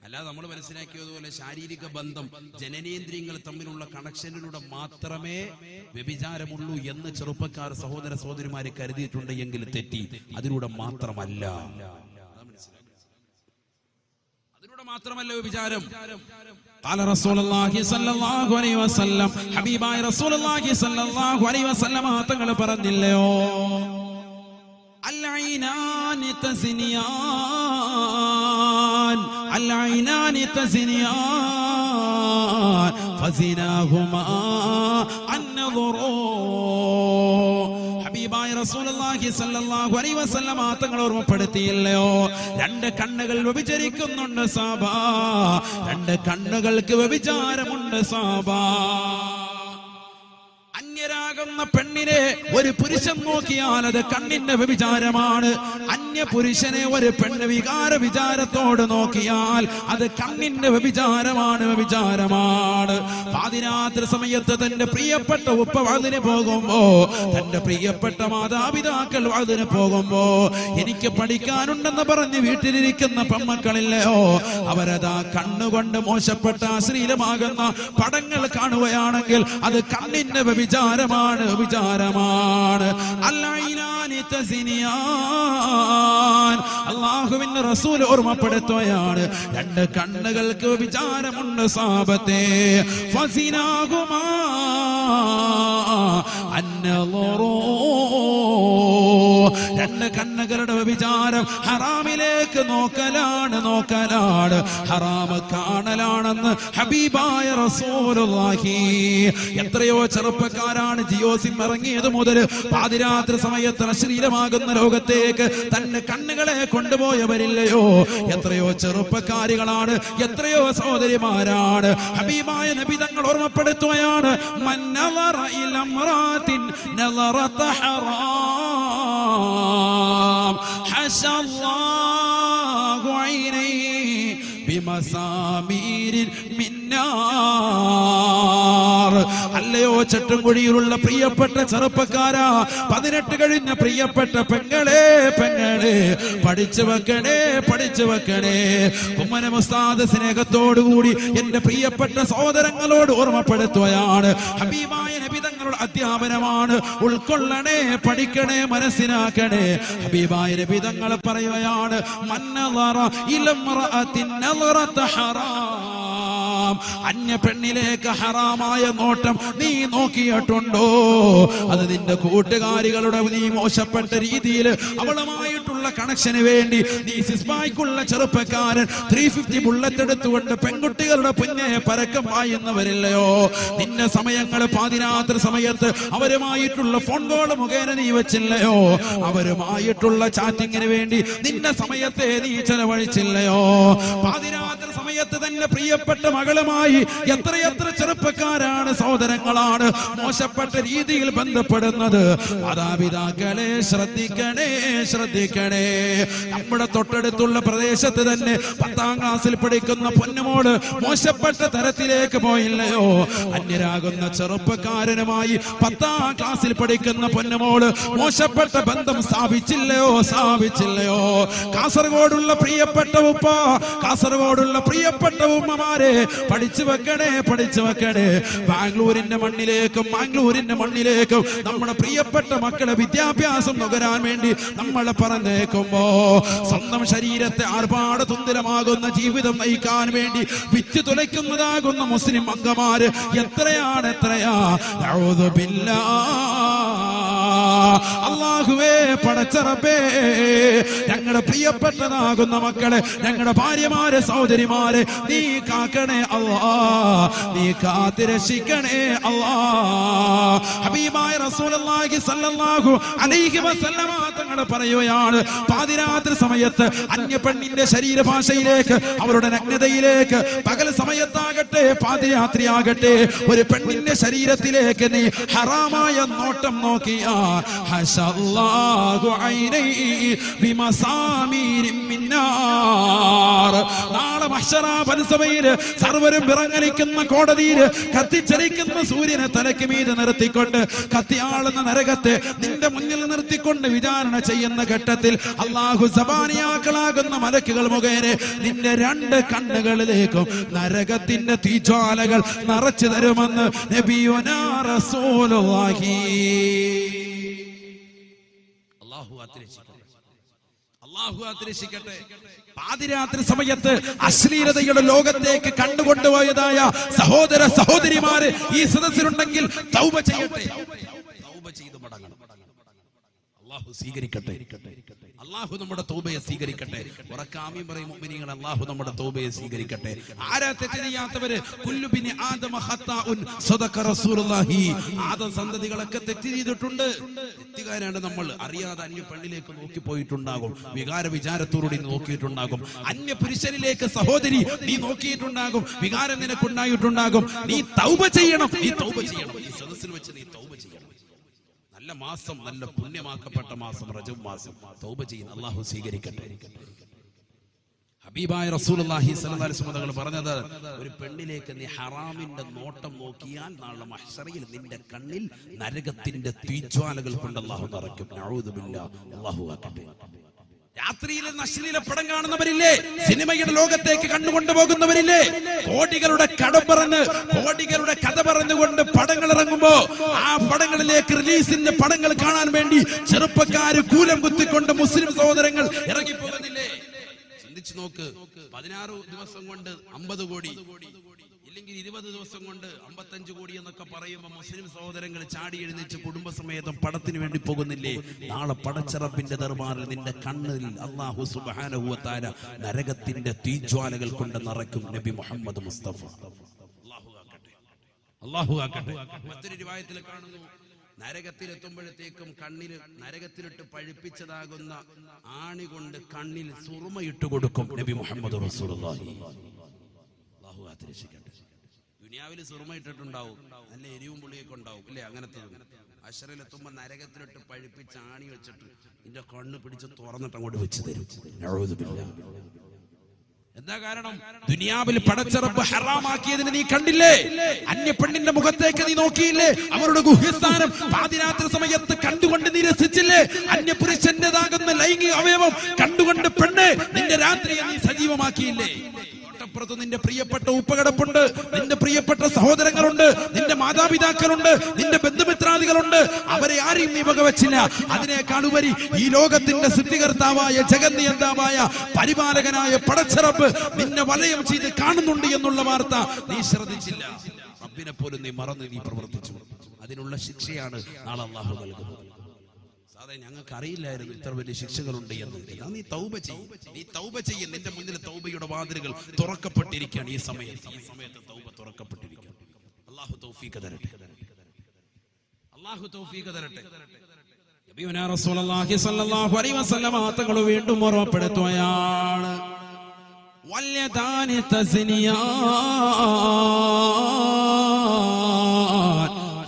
[SPEAKER 2] അല്ലാതെ നമ്മൾ മനസ്സിലാക്കിയതുപോലെ ശാരീരിക ബന്ധം ജനനേന്ദ്രിയങ്ങൾ തമ്മിലുള്ള കണക്ഷനിലൂടെ മാത്രമേ വ്യഭിചാരമുള്ളൂ എന്ന് ചെറുപ്പക്കാർ സഹോദര സഹോദരിമാരെ കരുതിയിട്ടുണ്ട് എങ്കിൽ തെറ്റി. അതിലൂടെ മാത്രമല്ല, അതിലൂടെ മാത്രമല്ല വ്യഭിചാരം. قال رسول الله صلى الله عليه وسلم ഹബീബായ റസൂലുള്ളാഹി സ്വല്ലല്ലാഹു അലൈഹി വസല്ലം തങ്ങൾ പറഞ്ഞില്ലയോ, العينان تزنيان العينان تزنيان فزناهما النظر. ഹബീബായ റസൂലുള്ളാഹി സ്വല്ലല്ലാഹു അലൈഹി വസല്ലം തങ്ങൾ ഓർമ്മപ്പെടുത്തിയില്ലയോ, രണ്ട് കണ്ണുകൾ വ്യഭിചരിക്കുന്നുണ്ട് സാബാ, രണ്ട് കണ്ണുകൾക്ക് വ്യഭിചാരമുണ്ട് സാബാ. അന്യരാകുന്ന പെണ്ണിനെ ഒരു പുരുഷൻ നോക്കിയാൽ അത് കണ്ണിന്റെ വ്യഭിചാരമാണ്. അന്യ പുരുഷനെ ഒരു പെണ്ണ് വികാര വിചാരത്തോട് നോക്കിയാൽ അത് കണ്ണിന്റെ വ്യഭിചാരമാണ്, വ്യഭിചാരമാണ്. പാതിരാത്രി സമയത്ത് തന്റെ പ്രിയപ്പെട്ട ഉപ്പ വാതിന് പോകുമ്പോ, തന്റെ പ്രിയപ്പെട്ട മാതാപിതാക്കൾ വാതിന് പോകുമ്പോ, എനിക്ക് പഠിക്കാനുണ്ടെന്ന് പറഞ്ഞ് വീട്ടിലിരിക്കുന്ന പെൺമക്കളില്ലയോ, അവരതാ കണ്ണുകൊണ്ട് മോശപ്പെട്ട അശ്ലീലമാകുന്ന പടങ്ങൾ കാണുകയാണെങ്കിൽ അത് കണ്ണിന്റെ വ്യഭിചാരമാണ്, വ്യഭിചാരമാണ്. അല്ലൈനാനി തസിനിയാൻ, അല്ലാഹുവിന്റെ റസൂൽ ഓർമ്മപ്പെടുത്തുകയാണ്, രണ്ട് കണ്ണുകൾക്ക് വ്യഭിചാരമുണ്ട് സാബത്തെ. ഫസിനാഹുമാ അന്നളറൂ, രണ്ട് കണ്ണുകളുടെ വ്യഭിചാരം ഹറാമിലേക്ക് നോക്കലാണ്, നോക്കലാണ്, ഹറാമ് കാണലാണെന്ന് ഹബീബായ റസൂലുള്ളാഹി. എത്രയോ ചെറുപ്പക്കാരാണ് ജിയോ സിം ഇറങ്ങിയത് മുതൽ പാതിരാത്രി സമയത്ത് അശ്ലീലമാകുന്ന ലോകത്തേക്ക് തന്റെ കണ്ണുകളെ കൊണ്ടുപോയവരില്ലയോ. എത്രയോ ചെറുപ്പക്കാരികളാണ്, എത്രയോ സഹോദരിമാരാണ്. ഹബീബായ നബി തങ്ങൾ ഓർമ്മപ്പെടുത്തുകയാണ്, മൻ നളറ ഇലാ ഇംറാത്തിൻ നളറത ഹറാം ഹശല്ലാഹു ഐനൈഹി ബിമസാമീരിൻ മിൻ നാർ. അല്ലയോ ചട്ടുംകുഴിയിലുള്ള പ്രിയപ്പെട്ട ചെറുപ്പക്കാരാ, 18 കഴിഞ്ഞ പ്രിയപ്പെട്ട പെങ്ങളെ, പെങ്ങളെ പഠിച്ചു വെക്കണേ, പഠിച്ചു വെക്കണേ. കുമ്മനം ഉസ്താദ് സ്നേഹത്തോടുകൂടി എന്റെ പ്രിയപ്പെട്ട സഹോദരങ്ങളോട് ഓർമ്മപ്പെടുത്തുകയാണ്, ഹബീബായ നബി തങ്ങളുടെ അധ്യാപനമാണ്, ഉൾക്കൊള്ളണേ, പഠിക്കണേ, മനസ്സിലാക്കണേ. ഹബീബായ നബി തങ്ങൾ പറയുകയാണ്, മൻ നളറ ഇലാ ഇംറഅത്തിൻ നളറത ഹറാം, അന്യ പെണ്ണിലേക്ക് ഹറാമായ നോട്ടം നീ നോക്കിയിട്ടുണ്ടോ? അത് നിന്റെ കൂട്ടുകാരികളുടെ നീ മോശപ്പെട്ട രീതിയിൽ അവളുമായിട്ടുള്ള കണക്ഷന് വേണ്ടി നീ സിസ്ബായ്ക്കുള്ള ചെറുപ്പക്കാരൻ 350 ബുള്ളറ്റ് എടുത്തുകൊണ്ട് പെൺകുട്ടികളുടെ പുന്നെ പരക്കം പായുന്നവരില്ലയോ? നിന്റെ സമയങ്ങൾ പാതിരാത്രി സമയത്ത് അവരുമായിട്ടുള്ള ഫോൺ കോൾ മുഖേന നീ വെച്ചില്ലയോ? അവരുമായിട്ടുള്ള ചാറ്റിങ്ങിന് വേണ്ടി നിന്റെ സമയത്തെ നീ ചെലവഴിച്ചില്ലയോ? പാതിരാത്രി സമയത്ത് തന്നെ പ്രിയപ്പെട്ട മകളുമായി എത്രയെത്ര ചെറുപ്പക്കാരാണ്, സഹോദരങ്ങളാണ് മോശപ്പെട്ട രീതിയിൽ ബന്ധപ്പെടുന്നത്. മാതാപിതാക്കളെ ശ്രദ്ധിക്കണേ, ശ്രദ്ധിക്കണേ. നമ്മുടെ തൊട്ടടുത്തുള്ള പ്രദേശത്ത് തന്നെ 10ാം ക്ലാസ്സിൽ പഠിക്കുന്ന പൊന്നുമോള് മോശപ്പെട്ട തരത്തിലേക്ക് പോയില്ലയോ? അന്യരാകുന്ന ചെറുപ്പക്കാരനുമായി 10ാം ക്ലാസ്സിൽ പഠിക്കുന്ന പൊന്നുമോള് മോശപ്പെട്ട ബന്ധം സ്ഥാപിച്ചില്ലയോ? സ്ഥാപിച്ചില്ലയോ? കാസർഗോഡുള്ള പ്രിയപ്പെട്ട ഉപ്പ, കാസർഗോഡുള്ള പ്രിയപ്പെട്ട ഉമ്മമാരെ പഠിച്ചു വെക്കണേ, പഠിച്ചു വെക്കണേ. ബാംഗ്ലൂരിന്റെ മണ്ണിലേക്കും മാംഗ്ലൂരിന്റെ മണ്ണിലേക്കും നമ്മുടെ പ്രിയപ്പെട്ട മക്കളെ വിദ്യാഭ്യാസം നുകരാൻ വേണ്ടി നമ്മളെ പറഞ്ഞേക്കുമ്പോ സ്വന്തം ശരീരത്തെ ആർഭാട തുന്തിരമാകുന്ന ജീവിതം നയിക്കാൻ വേണ്ടി വിറ്റ് തുലയ്ക്കുന്നതാകുന്ന മുസ്ലിം അംഗമാര് എത്രയാണ്, എത്രയാ. അഊദു ബില്ലാഹ് അല്ലാഹുവേ പടച്ച റബ്ബേ, ഞങ്ങളുടെ പ്രിയപ്പെട്ടതാകുന്ന മക്കളെ, ഞങ്ങളുടെ ഭാര്യമാരെ, സഹോദരിമാരെ നീ കാക്കണേ അല്ലാ, നീ കാത്തിരക്ഷിക്കണേ അല്ലാ. ഹബീബായ റസൂലുള്ളാഹി സ്വല്ലല്ലാഹു അലൈഹി വസല്ലമ തങ്ങൾ പറയുകയാണ്, പാതിരാത്രി സമയത്ത് അന്യ പെണ്ണിന്റെ ശരീരഭാഷയിലേക്ക്, അവരുടെ നഗ്നതയിലേക്ക്, പകൽ സമയത്താകട്ടെ പാതിരാത്രിയാകട്ടെ, ഒരു പെണ്ണിന്റെ ശരീരത്തിലേക്ക് നീ ഹറാമായ നോട്ടം നോക്കിയാ ഹശല്ലാഹു ഐനൈ ബിമസാമീരിൻ മിന്നാർ. നാളെ മഹ്ശറ പരസഭയിൽ സർവരും വിറങ്ങലിക്കുന്ന കോടതിയിൽ കത്തിച്ചലിക്കുന്ന സൂര്യനെ തലയ്ക്ക് മീതെ നിർത്തിക്കൊണ്ട്, കത്തിയാളുന്ന നരകത്തെ നിന്റെ മുന്നിൽ നിർത്തിക്കൊണ്ട് വിചാരണ ചെയ്യുന്ന ഘട്ടത്തിൽ അല്ലാഹു സബാനിയാക്കളാകുന്ന മലക്കുകൾ മുഖേന നിന്റെ രണ്ട് കണ്ണുകളിലേക്കും നരകത്തിന്റെ തീജ്വാലകൾ നിറച്ചു തരുമെന്ന് നബിയുനാ റസൂലുള്ളാഹി. അല്ലാഹു ആദരിക്കട്ടെ. പാതിരാത്രി സമയത്ത് അശ്ലീലതയുടെ ലോകത്തേക്ക് കണ്ടുകൊണ്ടുപോയതായ സഹോദര സഹോദരിമാര് ഈ സദസ്സിലുണ്ടെങ്കിൽ തൗബ ചെയ്യട്ടെ, തൗബ ചെയ്ത് മടങ്ങണം. അല്ലാഹു സ്വീകരിക്കട്ടെ, അല്ലാഹു നമ്മുടെ തൗബയെ സ്വീകരിക്കട്ടെ. ഉറക്കാമീൻ പറയും മുഅ്മിനീങ്ങൾ, അല്ലാഹു നമ്മുടെ തൗബയെ സ്വീകരിക്കട്ടെ. ആരാ തെറ്റ് ചെയ്യാത്തവര്? കുല്ലു ബിനി ആദമ ഖത്താഉൻ സദഖ റസൂലുള്ളാഹി. ആദം സന്തതികളൊക്കെ തെറ്റ് ചെയ്തിട്ടുണ്ട്. തെറ്റുകാരാണ് നമ്മൾ. അറിയാതെ അന്യ പെണ്ണിലേക്ക് നോക്കി പോയിട്ടുണ്ടാകും, വികാര വിചാരത്തോടുകൂടി നോക്കിയിട്ടുണ്ടാകും. അന്യ പുരുഷനിലേക്ക് സഹോദരി നീ നോക്കിയിട്ടുണ്ടാകും, വികാരം നിനക്കുണ്ടായിട്ടുണ്ടാകും. നീ തൗബ ചെയ്യണം, നീ തൗബ ചെയ്യണം. ഈ സദസ്സിൽ വെച്ച് നീ തൗബ ചെയ്യണം. നല്ല മാസം, നല്ല പുണ്യമാക്കപ്പെട്ട മാസം റജബ് മാസം. തൗബ ചെയ്യുന്ന അല്ലാഹു സ്വീകരിക്കട്ടെ. ഹബീബായ റസൂലുള്ളാഹി സ്വല്ലല്ലാഹു അലൈഹി വസല്ലം പറഞ്ഞത്, ഒരു പെണ്ണിലേക്ക് നീ ഹറാമിന്റെ നോട്ടം നോക്കിയാൽ നാളെ മഹ്ശറയിൽ നിന്റെ കണ്ണിൽ നരകത്തിന്റെ തീജ്വാലകൾ കൊണ്ട് അല്ലാഹു നിറയ്ക്കും. നഊദു ബില്ലാഹ്. അല്ലാഹു ആക്കട്ടെ. രാത്രിയിൽ അശ്ലീല പടം കാണുന്നവരില്ലേ? സിനിമയുടെ ലോകത്തേക്ക് കണ്ടുകൊണ്ടുപോകുന്നവരില്ലേ? കോടികളുടെ കോടികളുടെ കഥ പറഞ്ഞുകൊണ്ട് പടങ്ങൾ ഇറങ്ങുമ്പോ ആ പടങ്ങളിലേക്ക് റിലീസിന്റെ പടങ്ങൾ കാണാൻ വേണ്ടി ചെറുപ്പക്കാര് കൂലം കുത്തിക്കൊണ്ട് മുസ്ലിം സഹോദരങ്ങൾ ഇറങ്ങിപ്പോകുന്നില്ലേ? ചിന്തിച്ചു നോക്ക്. 16 ദിവസം കൊണ്ട് 50 കോടി, ഇല്ലെങ്കിൽ 20 ദിവസം കൊണ്ട് 55 കോടി എന്നൊക്കെ പറയുമ്പോൾ മുസ്ലിം സഹോദരങ്ങൾ ചാടി എഴുന്നേറ്റ് കുടുംബസമേതം പടത്തിന് വേണ്ടി പോകുന്നില്ലേ? നാളെ പടച്ചറപ്പിന്റെ ദർബാറിൽ നിന്റെ കണ്ണിൽ അല്ലാഹു സുബ്ഹാനഹു വ തആല നരകത്തിന്റെ തീജ്വാലകൾ കൊണ്ട് നിറയ്ക്കും. നബി മുഹമ്മദ് മുസ്തഫ. അല്ലാഹു ആക്കട്ടെ, അല്ലാഹു ആക്കട്ടെ. മറ്റൊരു റിവായത്തിൽ കാണുന്നു, നരകത്തിലെത്തുമ്പോഴത്തേക്കും കണ്ണിൽ നരകത്തിലിട്ട് പഴുപ്പിച്ചതാകുന്ന ആണി കൊണ്ട് കണ്ണിൽ സുറുമയിട്ട് കൊടുക്കും നബി മുഹമ്മദ് റസൂലുള്ളാഹി. അല്ലാഹു ആദരിക്കട്ടെ. ദുനിയാവിൽ സുറുമ ഇട്ടിട്ടുണ്ടാവും, നല്ല എരിവും പുളിയൊക്കെ ഉണ്ടാവും ഇല്ലേ? അങ്ങനത്തെ അശറിലെത്തുമ്പോ നരകത്തിലിട്ട് പഴുപ്പിച്ച് ആണി വെച്ചിട്ട് നിന്റെ കണ്ണ് പിടിച്ച് തുറന്നിട്ട് അങ്ങോട്ട് വെച്ച് തരും. എന്താ കാരണം? ദുനിയാവിൽ പടച്ചറപ്പ് ഹറാമാക്കിയതിന് നീ കണ്ടില്ലേ? അന്യ പെണ്ണിന്റെ മുഖത്തേക്ക് നീ നോക്കിയില്ലേ? അവരുടെ ഗുഹ്യസ്ഥാനം പാതിരാത്രി സമയത്ത് കണ്ടുകൊണ്ട് നീ രസിച്ചില്ലേ? അന്യ പുരുഷന്റേതാകുന്ന ലൈംഗിക അവയവം കണ്ടുകൊണ്ട് പെണ്ണ് നിന്റെ രാത്രിയെ നീ സജീവമാക്കിയില്ലേ? തൊട്ടപ്പുറത്ത് നിന്റെ പ്രിയപ്പെട്ട ഉപ്പകടപ്പുണ്ട്, നിന്റെ പ്രിയപ്പെട്ട സഹോദരങ്ങളുണ്ട്, നിന്റെ മാതാപിതാക്കളുണ്ട്, നിന്റെ ബന്ധുമിത്രാദികളുണ്ട്. അവരെ ആരെയും നീ വകവെച്ചില്ല. അതിനേക്കാൾ ഉപരി ഈ ലോകത്തിന്റെ സൃഷ്ടികർത്താവായ ജഗന്നിയന്താവായ പരിപാലകനായ പടച്ചറപ്പ് നിന്നെ വലയം ചെയ്ത് കാണുന്നുണ്ട് എന്നുള്ള വാർത്ത നീ ശ്രദ്ധിച്ചില്ല. റബ്ബിനെ പോലും നീ മറന്ന് നീ പ്രവർത്തിച്ചു. അതിനുള്ള ശിക്ഷയാണ് നാളെ അല്ലാഹു നൽകുന്നത്. സാധാരണ ഞങ്ങൾക്ക് അറിയില്ലായിരുന്നു ഇത്ര വലിയ ശിക്ഷകളുണ്ട് എന്ന്. നീ തൗബ ചെയ്യും, നീ തൗബ ചെയ്യും. നിന്റെ മുന്നിൽ തൗബയുടെ വാതിലുകൾ തുറക്കപ്പെട്ടിരിക്കുകയാണ്. ഈ സമയത്ത് തൗബ തുറക്കപ്പെട്ടിരിക്കുകയാണ്. അല്ലാഹു തൗഫീഖ് തരട്ടെ, അല്ലാഹു തൗഫീഖ് തരട്ടെ. നബിയുനാ റസൂലുള്ളാഹി സ്വല്ലല്ലാഹു അലൈഹി വസല്ലം തങ്ങൾ വീണ്ടും ഓർമ്മപ്പെടുത്തുകയാണ്, വല്യദാനി തസ്നിയാൻ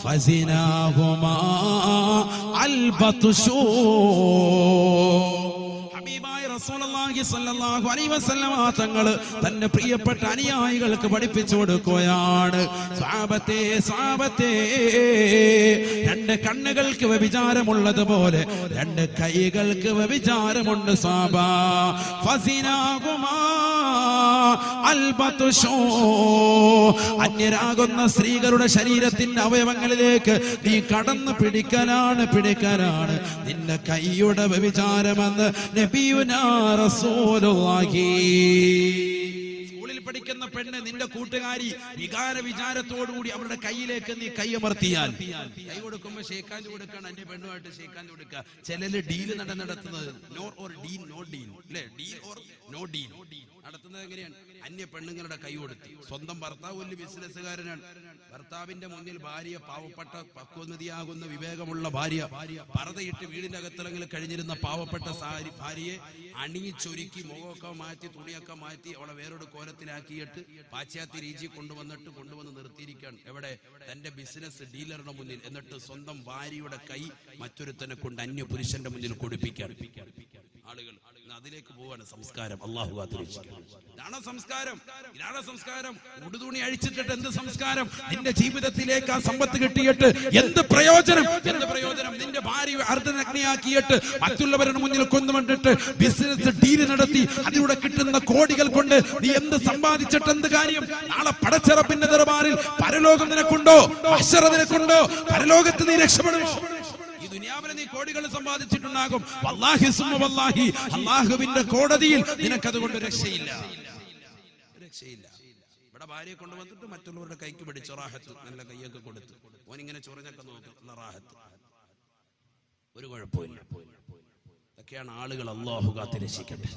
[SPEAKER 2] ഫസിനാഹുമാ അൽബത്ശൂ. ഹബീബായ റസൂലുള്ളാഹി സ്വല്ലല്ലാഹു അലൈഹി വസല്ലം തങ്ങൾ തന്റെ പ്രിയപ്പെട്ട അനുയായികൾക്ക് പഠിപ്പിച്ചു കൊടുക്കുകയാണ്, സ്വഹാബത്തെ രണ്ട് കണ്ണുകൾക്ക് വ്യഭിചാരമുള്ളതുപോലെ രണ്ട് കൈകൾക്ക് വ്യഭിചാരമുണ്ട്. സ്വഹാബാ ഫസിനാഹുമാ അൽബത്ശൂ. അന്യരാകുന്ന സ്ത്രീകളുടെ ശരീരത്തിന്റെ അവയവങ്ങളിലേക്ക് നീ കടന്നു പിടിക്കലാണ് നിന്റെ കൈയുടെ വ്യഭിചാരമെന്ന് നബിയുനാ റസൂലുള്ളാഹി. സ്കൂളിൽ പഠിക്കുന്ന പെണ്ണ് നിന്റെ കൂട്ടുകാരി വിചാരത്തോടുകൂടി അവരുടെ കയ്യിലേക്ക് നീ കൈയമർത്തിയാൽ, കൈ കൊടുക്കുമ്പോ ഷേക്കാൻഡ് കൊടുക്കണം, അന്യ പെണ്ണുമായിട്ട് ഷേക്കാൻഡ് കൊടുക്കുക. ചിലര് ഡീല് നടത്തുന്നത് no or deal no deal അല്ലെ, ഡീൽ ഓർ നോ ഡീൽ നടത്തുന്നത് എങ്ങനെയാണ്? അന്യ പെണ്ണുങ്ങളുടെ കൈ കൊടുത്ത്. സ്വന്തം ഭർത്താവ് വലിയ ബിസിനസ്സുകാരനാണ്, ഭർത്താവിന്റെ മുന്നിൽ ഭാര്യ പാവപ്പെട്ട പക്വതയാകുന്ന വിവേകമുള്ള ഭാര്യ പർദ്ദയിട്ട് വീടിന്റെ അകത്തിലെങ്കിലും കഴിഞ്ഞിരുന്ന പാവപ്പെട്ട ഭാര്യയെ അണിയിച്ചൊരുക്കി മുഖമൊക്കെ മാറ്റി തുണിയൊക്കെ മാറ്റി അവളെ വേറൊരു കോലത്തിലാക്കിയിട്ട് പാശ്ചാത്യ രീതി കൊണ്ടുവന്ന് നിർത്തിയിരിക്കുകയാണ്. എവിടെ? തന്റെ ബിസിനസ് ഡീലറുടെ മുന്നിൽ. എന്നിട്ട് സ്വന്തം ഭാര്യയുടെ കൈ മറ്റൊരുത്തനെ കൊണ്ട് അന്യ പുരുഷന്റെ മുന്നിൽ കൊടുപ്പിക്കാൻ ആളുകൾ. അതിലേക്ക് പോവാണ് സംസ്കാരം. അള്ളാഹു കാത്തിരക്ഷിക്കണം. ഇതാണ് സംസ്കാരം, ഇതാണ് സംസ്കാരം. ഉടുതുണി അഴിച്ചിട്ടിട്ട് എന്ത് സംസ്കാരം? നിന്റെ ജീവിതത്തിലേക്ക് ആ സമ്പത്ത് കിട്ടിയിട്ട് എന്ത് പ്രയോജനം? എന്ത് പ്രയോജനം? നിന്റെ ഭാര്യയെ അർദ്ധനഗ്നിയാക്കിയിട്ട് മറ്റുള്ളവരുടെ മുന്നിൽ കൊണ്ടുവന്നിട്ട് ബിസിനസ് ഡീൽ നടത്തി അതിലൂടെ കിട്ടുന്ന കോടികൾ കൊണ്ട് നീ എന്ത് സമ്പാദിച്ചിട്ട് എന്ത് കാര്യം? നാളെ പടച്ചറപ്പിന്റെ ദർബാറിൽ പരലോകം നിനക്കുണ്ടോ? അഹ്ശറ നിനക്കുണ്ടോ? പരലോകത്ത് നീ രക്ഷപ്പെടുമോ? ദുനിയാവിനെ നീ കോടികൾ സമ്പാദിച്ചിട്ടുണ്ടാകും, വല്ലാഹി സുമ്മ വല്ലാഹി അല്ലാഹുവിന്റെ കോടതിയിൽ നിനക്കതുകൊണ്ട് രക്ഷയില്ല, രക്ഷയില്ല. ഇവിടെ ഭാര്യയെ കൊണ്ടുവന്നിട്ട് മറ്റുള്ളവരുടെ കൈക്ക് പിടിച്ചു റാഹത്ത്, നല്ല കൈയൊക്കെ കൊടുത്തു, ഓനിങ്ങനെ ചൊറിഞ്ഞൊക്കെ നോക്കുന്ന റാഹത്ത്, ഒരു കുഴപ്പമില്ല. ഇതൊക്കെയാണ് ആളുകൾ. അല്ലാഹു കാത്തിരക്ഷിക്കട്ടെ,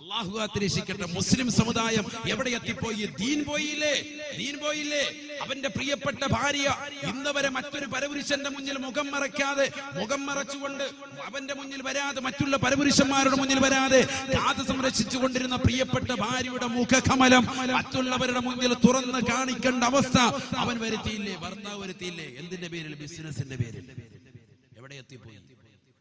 [SPEAKER 2] അല്ലാഹു കാത്തിരക്ഷിക്കട്ടെ. മുസ്ലിം സമുദായം എവിടെ എത്തിപ്പോയി? ദീൻ പോയില്ലേ, ദീൻ പോയില്ലേ. അവന്റെ പ്രിയപ്പെട്ട ഭാര്യ ഇന്ന് വരെ മറ്റൊരു പരപുരുഷന്റെ മുന്നിൽ മുഖം മറയ്ക്കാതെ, മുഖം മറച്ചുകൊണ്ട് അവന്റെ മുന്നിൽ വരാതെ, മറ്റുള്ള പരപുരുഷന്മാരുടെ മുന്നിൽ വരാതെ കാത് സംരക്ഷിച്ചു കൊണ്ടിരുന്ന പ്രിയപ്പെട്ട ഭാര്യയുടെ മുഖകമലം മറ്റുള്ളവരുടെ മുന്നിൽ തുറന്ന് കാണിക്കേണ്ട അവസ്ഥ അവൻ വരുത്തിയില്ലേ, ഭർത്താവ് വരുത്തിയില്ലേ? എന്തിന്റെ പേരിൽ? ബിസിനസിന്റെ പേരിൽ. എവിടെ എത്തിപ്പോയി?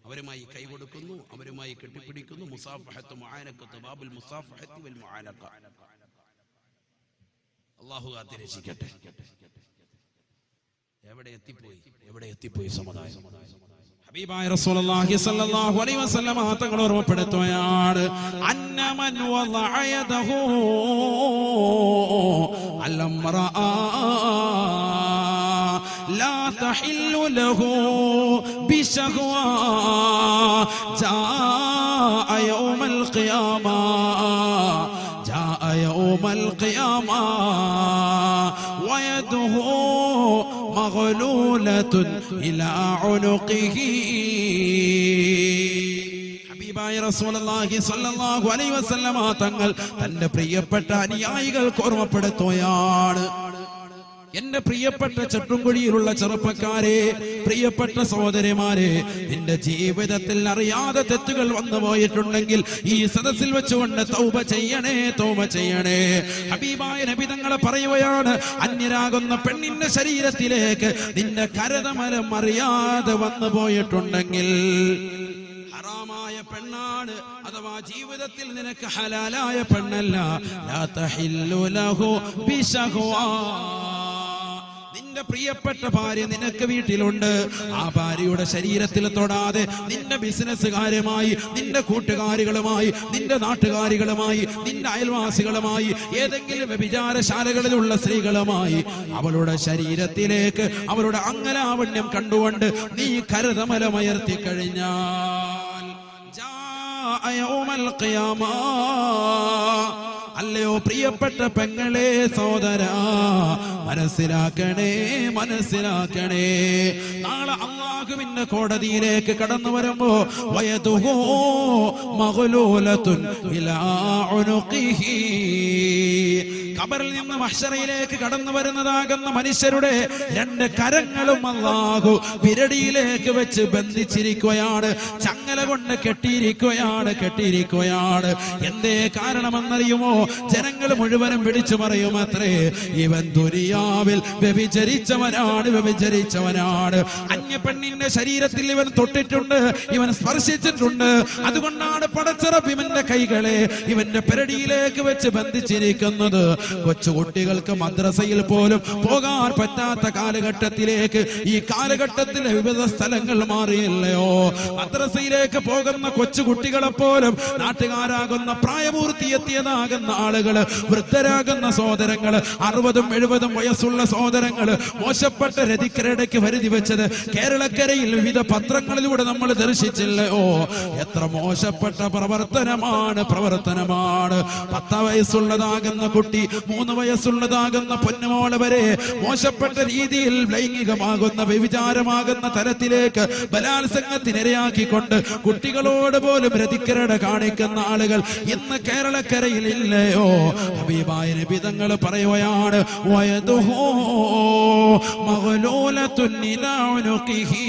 [SPEAKER 2] അവരുമായി കൈ കൊടുക്കുന്നു, അവരുമായി കെട്ടിപ്പിടിക്കുന്നു. മുസാഫഹത്ത് മുആനഖത്ത്, ബാബുൽ മുസാഫഹത്തി വൽ മുആനഖ. അല്ലാഹു കാത്തിരക്ഷിക്കട്ടെ. എവിടെ എത്തിപ്പോയി? എവിടെ എത്തിപ്പോയി സമുദായം? ഹബീബായ റസൂലുള്ളാഹി സ്വല്ലല്ലാഹു അലൈഹി വസല്ലം തങ്ങൾ ഓർമ്മപ്പെടുത്തുകയാണ്, അന്നമൻ വളഅ യദഹു അൽമറഅ ലാ തഹില്ലു ലഹു ബിശഹ്വാ ജാഅ യൗമൽ ഖിയാമ يوم القيامة ويده مغلولة إلى عنقه. ഹബീബായ റസൂലുള്ളാഹി സ്വല്ലല്ലാഹു അലൈഹി വസല്ലം തങ്ങൾ തന്റെ പ്രിയപ്പെട്ട അനുയായികൾക്ക് ഓർമ്മപ്പെടുത്തുകയാണ്, എന്റെ പ്രിയപ്പെട്ട ചട്ടുംകുഴിയിലുള്ള ചെറുപ്പക്കാരെ, പ്രിയപ്പെട്ട സഹോദരിമാരെ, നിന്റെ ജീവിതത്തിൽ അറിയാതെ തെറ്റുകൾ വന്നു പോയിട്ടുണ്ടെങ്കിൽ ഈ സദസ്സിൽ വെച്ചുകൊണ്ട് തൗബ ചെയ്യണേ, തൗബ ചെയ്യണേ. ഹബീബായ നബി തങ്ങൾ പറയുകയാണ്, അന്യരാകുന്ന പെണ്ണിന്റെ ശരീരത്തിലേക്ക് നിന്റെ കരതമലം അറിയാതെ വന്നു പോയിട്ടുണ്ടെങ്കിൽ ഹറാമായ പെണ്ണാണ്, അഥവാ ജീവിതത്തിൽ നിനക്ക് ഹലാലായ പെണ്ണല്ല. ലാ തഹില്ലു ലഹു ബിശഹ്വാ. നിന്റെ പ്രിയപ്പെട്ട ഭാര്യ നിനക്ക് വീട്ടിലുണ്ട്, ആ ഭാര്യയുടെ ശരീരത്തിൽ തൊടാതെ നിന്റെ ബിസിനസ്സുകാരുമായി, നിന്റെ കൂട്ടുകാരികളുമായി, നിന്റെ നാട്ടുകാരികളുമായി, നിന്റെ അയൽവാസികളുമായി, ഏതെങ്കിലും വ്യഭിചാരശാലകളിലുള്ള സ്ത്രീകളുമായി അവളുടെ ശരീരത്തിലേക്ക് അവളുടെ അംഗലാവണ്യം കണ്ടുകൊണ്ട് നീ കരതമലമയർത്തി കഴിഞ്ഞാൽ യൗമൽ ഖിയാമ. അല്ലയോ പ്രിയപ്പെട്ട പെങ്ങളെ, സോദരാ, മനസ്സിലാക്കണേ, മനസ്സിലാക്കണേ. നാളെ അല്ലാഹുവിന്റെ കോടതിയിലേക്ക് കടന്നു വരുമ്പോ വയദുഹു മഗ്ലൂലത്തുൻ ഇലാ ഉനുഖിഹി. ഖബറിൽ നിന്ന് മഹ്ശറയിലേക്ക് കടന്നു വരുന്നതാകുന്ന മനുഷ്യരുടെ രണ്ട് കരങ്ങളും അല്ലാഹു വിരടിയിലേക്ക് വെച്ച് ബന്ധിച്ചിരിക്കുകയാണ്, ചങ്ങല കൊണ്ട് കെട്ടിയിരിക്കുകയാണ്. എന്തേ കാരണമെന്നറിയുമോ? ജനങ്ങൾ മുഴുവനും വിളിച്ചു പറയും അത്രേ, ഇവൻ ദുനിയാവിൽ വ്യഭിചരിച്ചവനാണ്. അന്യ പെണ്ണിന്റെ ശരീരത്തിൽ ഇവൻ തൊട്ടിട്ടുണ്ട്, ഇവൻ സ്പർശിച്ചിട്ടുണ്ട്. അതുകൊണ്ടാണ് പടച്ചറപ്പ് ഇവന്റെ കൈകളെ ഇവന്റെ പെരടിയിലേക്ക് വെച്ച് ബന്ധിച്ചിരിക്കുന്നത്. കൊച്ചുകുട്ടികൾക്ക് മദ്രസയിൽ പോലും പോകാൻ പറ്റാത്ത കാലഘട്ടത്തിലേക്ക് ഈ കാലഘട്ടത്തിലെ വിവിധ സ്ഥലങ്ങൾ മാറിയില്ലയോ? മദ്രസയിലേക്ക് പോകുന്ന കൊച്ചുകുട്ടികളെ പോലും നാട്ടുകാരാകുന്ന പ്രായപൂർത്തിയെത്തിയതാകുന്ന ആളുകള്, വൃദ്ധരാകുന്ന സഹോദരങ്ങള്, 60-70 വയസ്സുള്ള സഹോദരങ്ങള് മോശപ്പെട്ട രതിക്കരടയ്ക്ക് വരുതി വെച്ചത് കേരളക്കരയിൽ വിവിധ പത്രങ്ങളിലൂടെ നമ്മൾ ദർശിച്ചില്ലയോ? എത്ര മോശപ്പെട്ട പ്രവർത്തനമാണ്. 10 വയസ്സുള്ളതാകുന്ന കുട്ടി 3 വയസ്സുള്ളതാകുന്ന പൊന്നുമോള് വരെ മോശപ്പെട്ട രീതിയിൽ ലൈംഗികമാകുന്ന വ്യഭിചാരമാകുന്ന തലത്തിലേക്ക് ബലാത്സംഗത്തിനിരയാക്കിക്കൊണ്ട് കുട്ടികളോട് പോലും രതിക്കരട കാണിക്കുന്ന ആളുകൾ ഇന്ന് കേരളക്കരയിൽ ഇല്ലയോ? ഹബീബായ നബി തങ്ങൾ പറയുകയാണ്, വയദുഹു മഗ്ലൂലത്തുൻ ഇലാ ഉനുഖിഹി,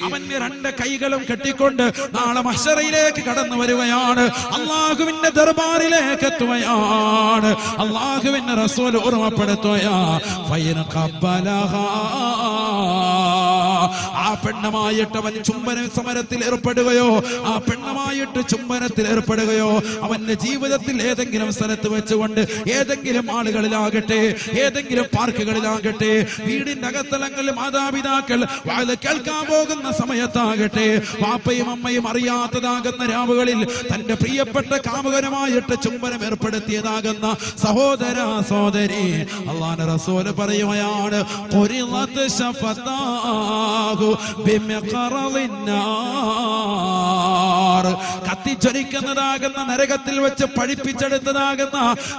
[SPEAKER 2] അവന്റെ 2 കൈകളും കെട്ടിക്കൊണ്ട് നാളെ മഹ്ശറയിലേക്ക് കടന്നു വരികയാണ്, അള്ളാഹുവിന്റെ ദർബാറിലേക്ക് എത്തുകയാണ്. അള്ളാഹുവിന്റെ റസൂൽ ഓർമ്മപ്പെടുത്തുകയാ, ഫൈന ഖബ്ബലഹാ, ആ പെണ്ണുമായിട്ട് അവൻ ചുംബന സമരത്തിൽ ഏർപ്പെടുകയോ, ആ പെണ്ണുമായിട്ട് ചുംബനത്തിൽ ഏർപ്പെടുകയോ, അവന്റെ ജീവിതത്തിൽ ഏതെങ്കിലും സ്ഥലത്ത് വെച്ചുകൊണ്ട് ഏതെങ്കിലും ആളുകളിലാകട്ടെ, ഏതെങ്കിലും പാർക്കുകളിലാകട്ടെ, വീടിന്റെ അകത്തളങ്ങളിൽ മാതാപിതാക്കൾ വാഴ കേൾക്കാൻ പോകുന്ന സമയത്താകട്ടെ, വാപ്പയും അമ്മയും അറിയാത്തതാകുന്ന രാവുകളിൽ തന്റെ പ്രിയപ്പെട്ട കാമുകനുമായിട്ട് ചുംബനം ഏർപ്പെടുത്തിയതാകുന്ന സഹോദര സഹോദരി, അല്ലാഹുവിന്റെ റസൂൽ പറയുകയാണ്, ഖുരിളത് ശഫതാഹു ബിമിഖറളിന്നാർ, കത്തിജ്വലിക്കുന്നതാകുന്ന നരകത്തിൽ വെച്ച് പഴിപ്പിച്ചെടുത്തതാകുന്ന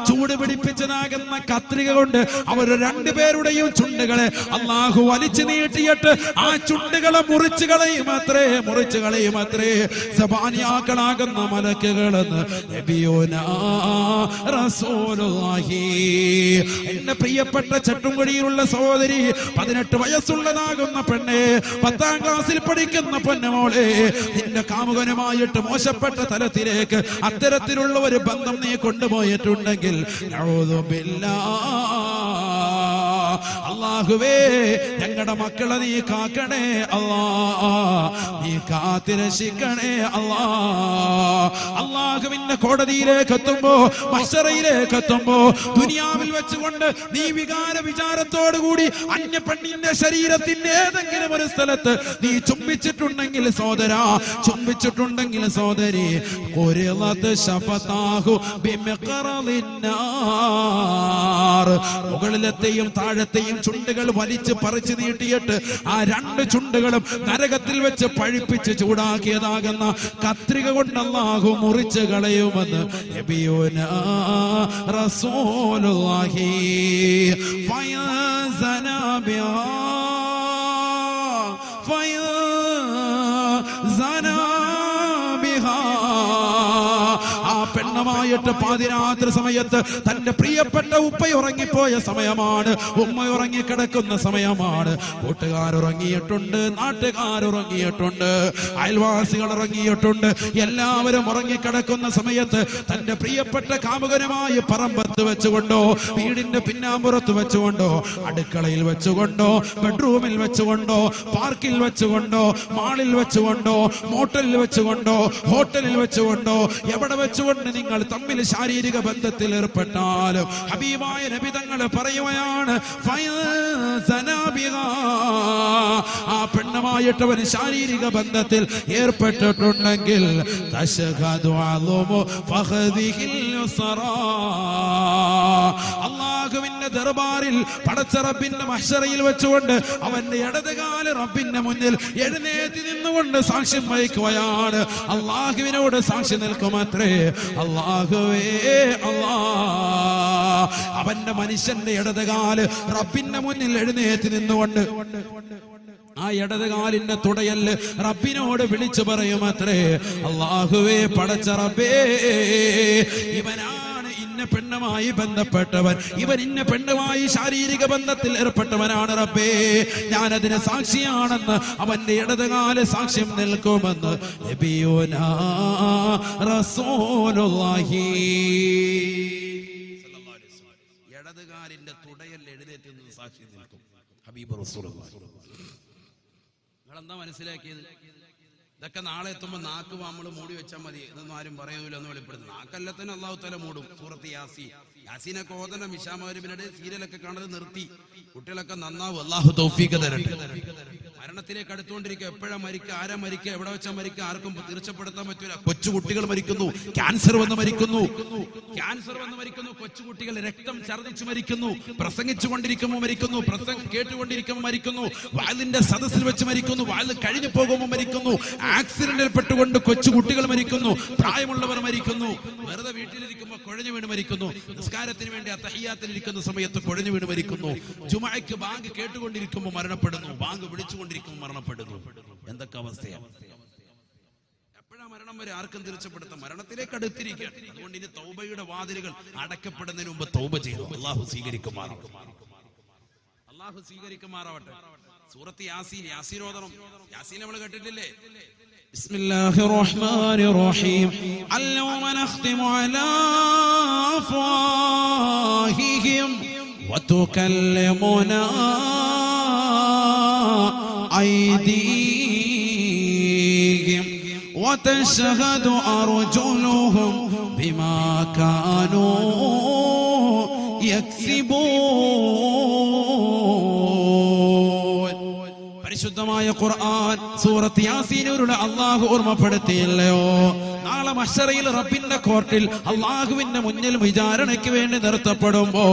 [SPEAKER 2] ചൂട് പിടിപ്പിച്ചതാകുന്ന കത്രിക കൊണ്ട് അവർ 2 പേരുടെയും ചുണ്ടുകളെ അല്ലാഹു വലിച്ചു നീട്ടിയിട്ട് ആ ചുണ്ടുകളെ മുറിച്ചു കളയും അത്രേ സബാനിയാക്കളാകുന്ന മലക്കുകളെന്ന് നബിയോനാ റസൂലുള്ളാഹി. എന്റെ പ്രിയപ്പെട്ട ചട്ടുംകുടിയിലുള്ള സഹോദരി, 18 വയസ്സുള്ളതാകുന്ന പെണ്ണെ, 10ാം ക്ലാസ്സിൽ പഠിക്കുന്ന പൊന്നമോളെ, നിന്റെ കാമുകനുമായിട്ട് മോശപ്പെട്ട തലത്തിലേക്ക് അത്തരത്തിലുള്ള ഒരു ബന്ധം നീ കൊണ്ടുപോയിട്ടുണ്ടെങ്കിൽ നഊദു ബില്ലാഹ്, അല്ലാഹുവേ ഞങ്ങളുടെ മക്കളെ നീ കാക്കണേ അല്ലാ, നീ കാത്തിരക്ഷിക്കണേ അല്ലാ. അല്ലാഹുവിന്റെ കോടതിയിലേക്ക് എത്തുമ്പോ, മഹ്ശറയിലേക്ക് എത്തുമ്പോ, ദുനിയാവിൽ വെച്ചുകൊണ്ട് നീ വിചാരത്തോടു കൂടി അന്യ പെണ്ണിന്റെ ശരീരത്തിന്റെ ഏതെങ്കിലും ഒരു സ്ഥലത്ത് നീ ചുംബിച്ചിട്ടുണ്ടെങ്കിൽ സഹോദരാ, ചുംബിച്ചിട്ടുണ്ടെങ്കിൽ സഹോദരി, ഖുരിളത് ശഫതാഹു ബിമിഖറളിന്നാർ, മുകളിലത്തെയും താഴത്തെയും ചുണ്ടുകൾ വലിച്ച് പറിച്ചു നീട്ടിയിട്ട് ആ 2 ചുണ്ടുകളും നരകത്തിൽ വെച്ച് പഴിപ്പിച്ച് ചൂടാക്കിയതാകുന്ന കത്രിക കൊണ്ട് അല്ലാഹു മുറിച്ച് കളയുമെന്ന് നബിയുനാ റസൂലുള്ളാഹി. ഫയസനാ ബിഹാ ആ പെണ്ണമായിട്ട് പാതിരാത്രി സമയത്ത് തന്റെ പ്രിയപ്പെട്ട ഉപ്പ ഉറങ്ങിപ്പോയ സമയമാണ്, ഉമ്മ ഉറങ്ങിക്കിടക്കുന്ന സമയമാണ്, കൂട്ടുകാരുറങ്ങിയിട്ടുണ്ട്, നാട്ടുകാരുറങ്ങിയിട്ടുണ്ട്, അയൽവാസികൾ ഉറങ്ങിയിട്ടുണ്ട്, എല്ലാവരും ഉറങ്ങിക്കിടക്കുന്ന സമയത്ത് തന്റെ പ്രിയപ്പെട്ട കാമുകനുമായി പറമ്പത്ത് വെച്ചുകൊണ്ടോ, വീടിന്റെ പിന്നാമ്പുറത്ത് വെച്ചുകൊണ്ടോ, അടുക്കളയിൽ വെച്ചുകൊണ്ടോ, ബെഡ്റൂമിൽ വെച്ചുകൊണ്ടോ, പാർക്കിൽ വെച്ചുകൊണ്ടോ, മാളിൽ വെച്ചുകൊണ്ടോ, മോട്ടലിൽ വെച്ചുകൊണ്ടോ, ഹോട്ടലിൽ വെച്ചുകൊണ്ടോ, എവിടെ വെച്ചുകൊണ്ട് നിങ്ങൾ തമ്മിൽ ശാരീരിക ബന്ധത്തിൽ ഏർപ്പെട്ടാലും ഹബീബായ നബി തങ്ങൾ പറയുകയാണ്, ആ പെണ്ണുമായിട്ട് അവൻ ശാരീരിക ബന്ധത്തിൽ ഏർപ്പെട്ടിട്ടുണ്ടെങ്കിൽ അല്ലാഹുവിന്റെ ദർബാറിൽ പടച്ച റബ്ബിന്റെ മഹ്ശറയിൽ വെച്ചുകൊണ്ട് അവന്റെ ഇടതുകാല് റബ്ബിന്റെ മുന്നിൽ എഴുന്നേറ്റ് നിന്നുകൊണ്ട് സാക്ഷ്യം വഹിക്കുകയാണ്. അല്ലാഹുവിനോട് സാക്ഷി നിൽക്കുമത്രേ. അല്ലാഹുവേ അല്ലാ, അവന്റെ മനുഷ്യന്റെ ഇടതുകാല് റബ്ബിന്റെ മുന്നിൽ എഴുന്നേറ്റ് നിന്നുകൊണ്ട് ആ ഇടതുകാലിന്റെ തുടയല് റബ്ബിനോട് വിളിച്ചു പറയുമത്രേ, അല്ലാഹുവേ പടച്ച റബ്ബേ, ഇവനാണ് ഇന്ന പെണ്ണുമായി ബന്ധപ്പെട്ടവൻ, ഇവൻ ഇന്ന പെണ്ണുമായി ശാരീരിക ബന്ധത്തിൽ ഏർപ്പെട്ടവനാണ് റബ്ബേ, ഞാനതിന് സാക്ഷിയാണെന്ന് അവന്റെ ഇടതുകാല് സാക്ഷ്യം നിൽക്കുമെന്ന് നബിയുനാ റസൂലുള്ളാഹി. ഇടതുകാലിന്റെ തുടയൽ എഴുന്നേറ്റ് നിന്ന് സാക്ഷി നിൽക്കും ഹബീബ് റസൂലുള്ളാഹി. നിങ്ങളെന്താ മനസ്സിലാക്കിയത്? ഇതൊക്കെ നാളെ എത്തുമ്പോൾ നാക്ക് നമ്മൾ മൂടി വെച്ചാൽ മതി, ഇതൊന്നും ആരും പറയൂല എന്ന് വെളിപ്പെടുത്തും. നാക്കല്ലത്തിന് അല്ലാഹു തആല മൂടും. സൂറത്ത് യാസീൻ യാസീനൊക്കെ ഓതണം ഇശാ മഗ്‌രിബിനിടെ സീരിയലൊക്കെ കാണുന്നത് നിർത്തി. കുട്ടികളൊക്കെ നന്നാവും. അല്ലാഹു തൗഫീഖ് തരട്ടെ. മരണത്തിലേക്ക് അടുത്തുകൊണ്ടിരിക്കുക. എപ്പോഴാ മരിക്കുക, ആരാ മരിക്കുക, എവിടെ വെച്ചാൽ മരിക്കുക, ആർക്കും തീർച്ചപ്പെടുത്താൻ പറ്റൂല. കൊച്ചുകുട്ടികൾ മരിക്കുന്നു, ക്യാൻസർ വന്ന് മരിക്കുന്നു, കൊച്ചുകുട്ടികൾ രക്തം ഛർദ്ദിച്ചു മരിക്കുന്നു, പ്രസംഗിച്ചുകൊണ്ടിരിക്കുമ്പോൾ മരിക്കുന്നു, പ്രസംഗം കേട്ടുകൊണ്ടിരിക്കുമ്പോൾ മരിക്കുന്നു, വാലിന്റെ സദസ്സിൽ വെച്ച് മരിക്കുന്നു, വാല് കഴിഞ്ഞു പോകുമ്പോൾ മരിക്കുന്നു, ആക്സിഡന്റിൽ പെട്ടുകൊണ്ട് കൊച്ചുകുട്ടികൾ മരിക്കുന്നു, പ്രായമുള്ളവർ മരിക്കുന്നു, വെറുതെ വീട്ടിലിരിക്കുമ്പോൾ കുഴഞ്ഞു വീണ് മരിക്കുന്നു, നിസ്കാരത്തിന് വേണ്ടി തഹിയ്യാത്തിൽ ഇരിക്കുന്ന സമയത്ത് കുഴഞ്ഞു വീണ് മരിക്കുന്നു, ജുമുഅയ്ക്ക് ബാങ്ക് കേട്ടുകൊണ്ടിരിക്കുമ്പോൾ മരണപ്പെടുന്നു, ബാങ്ക് വിളിച്ചുകൊണ്ടിരിക്കുമ്പോൾ മരണപ്പെടുന്നു. എന്തൊക്കെ അവസ്ഥയാണ്! എപ്പോഴാ മരണം വരെ ആർക്കും തീർച്ചപ്പെടുത്താം. മരണത്തിലേക്ക് അടുത്തിരിക്കുകയാണ്. അതുകൊണ്ട് ഇനി തൗബയുടെ വാതിലുകൾ അടക്കപ്പെടുന്നതിന് മുമ്പ് തൗബ ചെയ്തു. അല്ലാഹു സ്വീകരിക്കുമാറാവട്ടെ. സൂറത്ത് യാസീൻ, യാസീൻ ഓതണം. യാസീൻ നമ്മൾ കേട്ടിട്ടില്ലേ? ബിസ്മില്ലാഹിർ റഹ്മാനിർ റഹീം. അൽയൗമ നഖ്തിമു അലാ അഫ്വാഹിഹിം വതുകല്ലിമുനാ أيديهم وتشهد أرجلهم بما كانوا يكسبون. പരിശുദ്ധമായ ഖുർആൻ സൂറത്ത് യാസീനിലൂടെ അല്ലാഹു ഓർമ്മപ്പെടുത്തിയല്ലോ, നാളെ മഹ്ശറയിൽ റബ്ബിന്റെ കോർട്ടിൽ അല്ലാഹുവിന്റെ മുന്നിൽ വിചാരണയ്ക്ക് വേണ്ടി നിർത്തപ്പെടുമ്പോ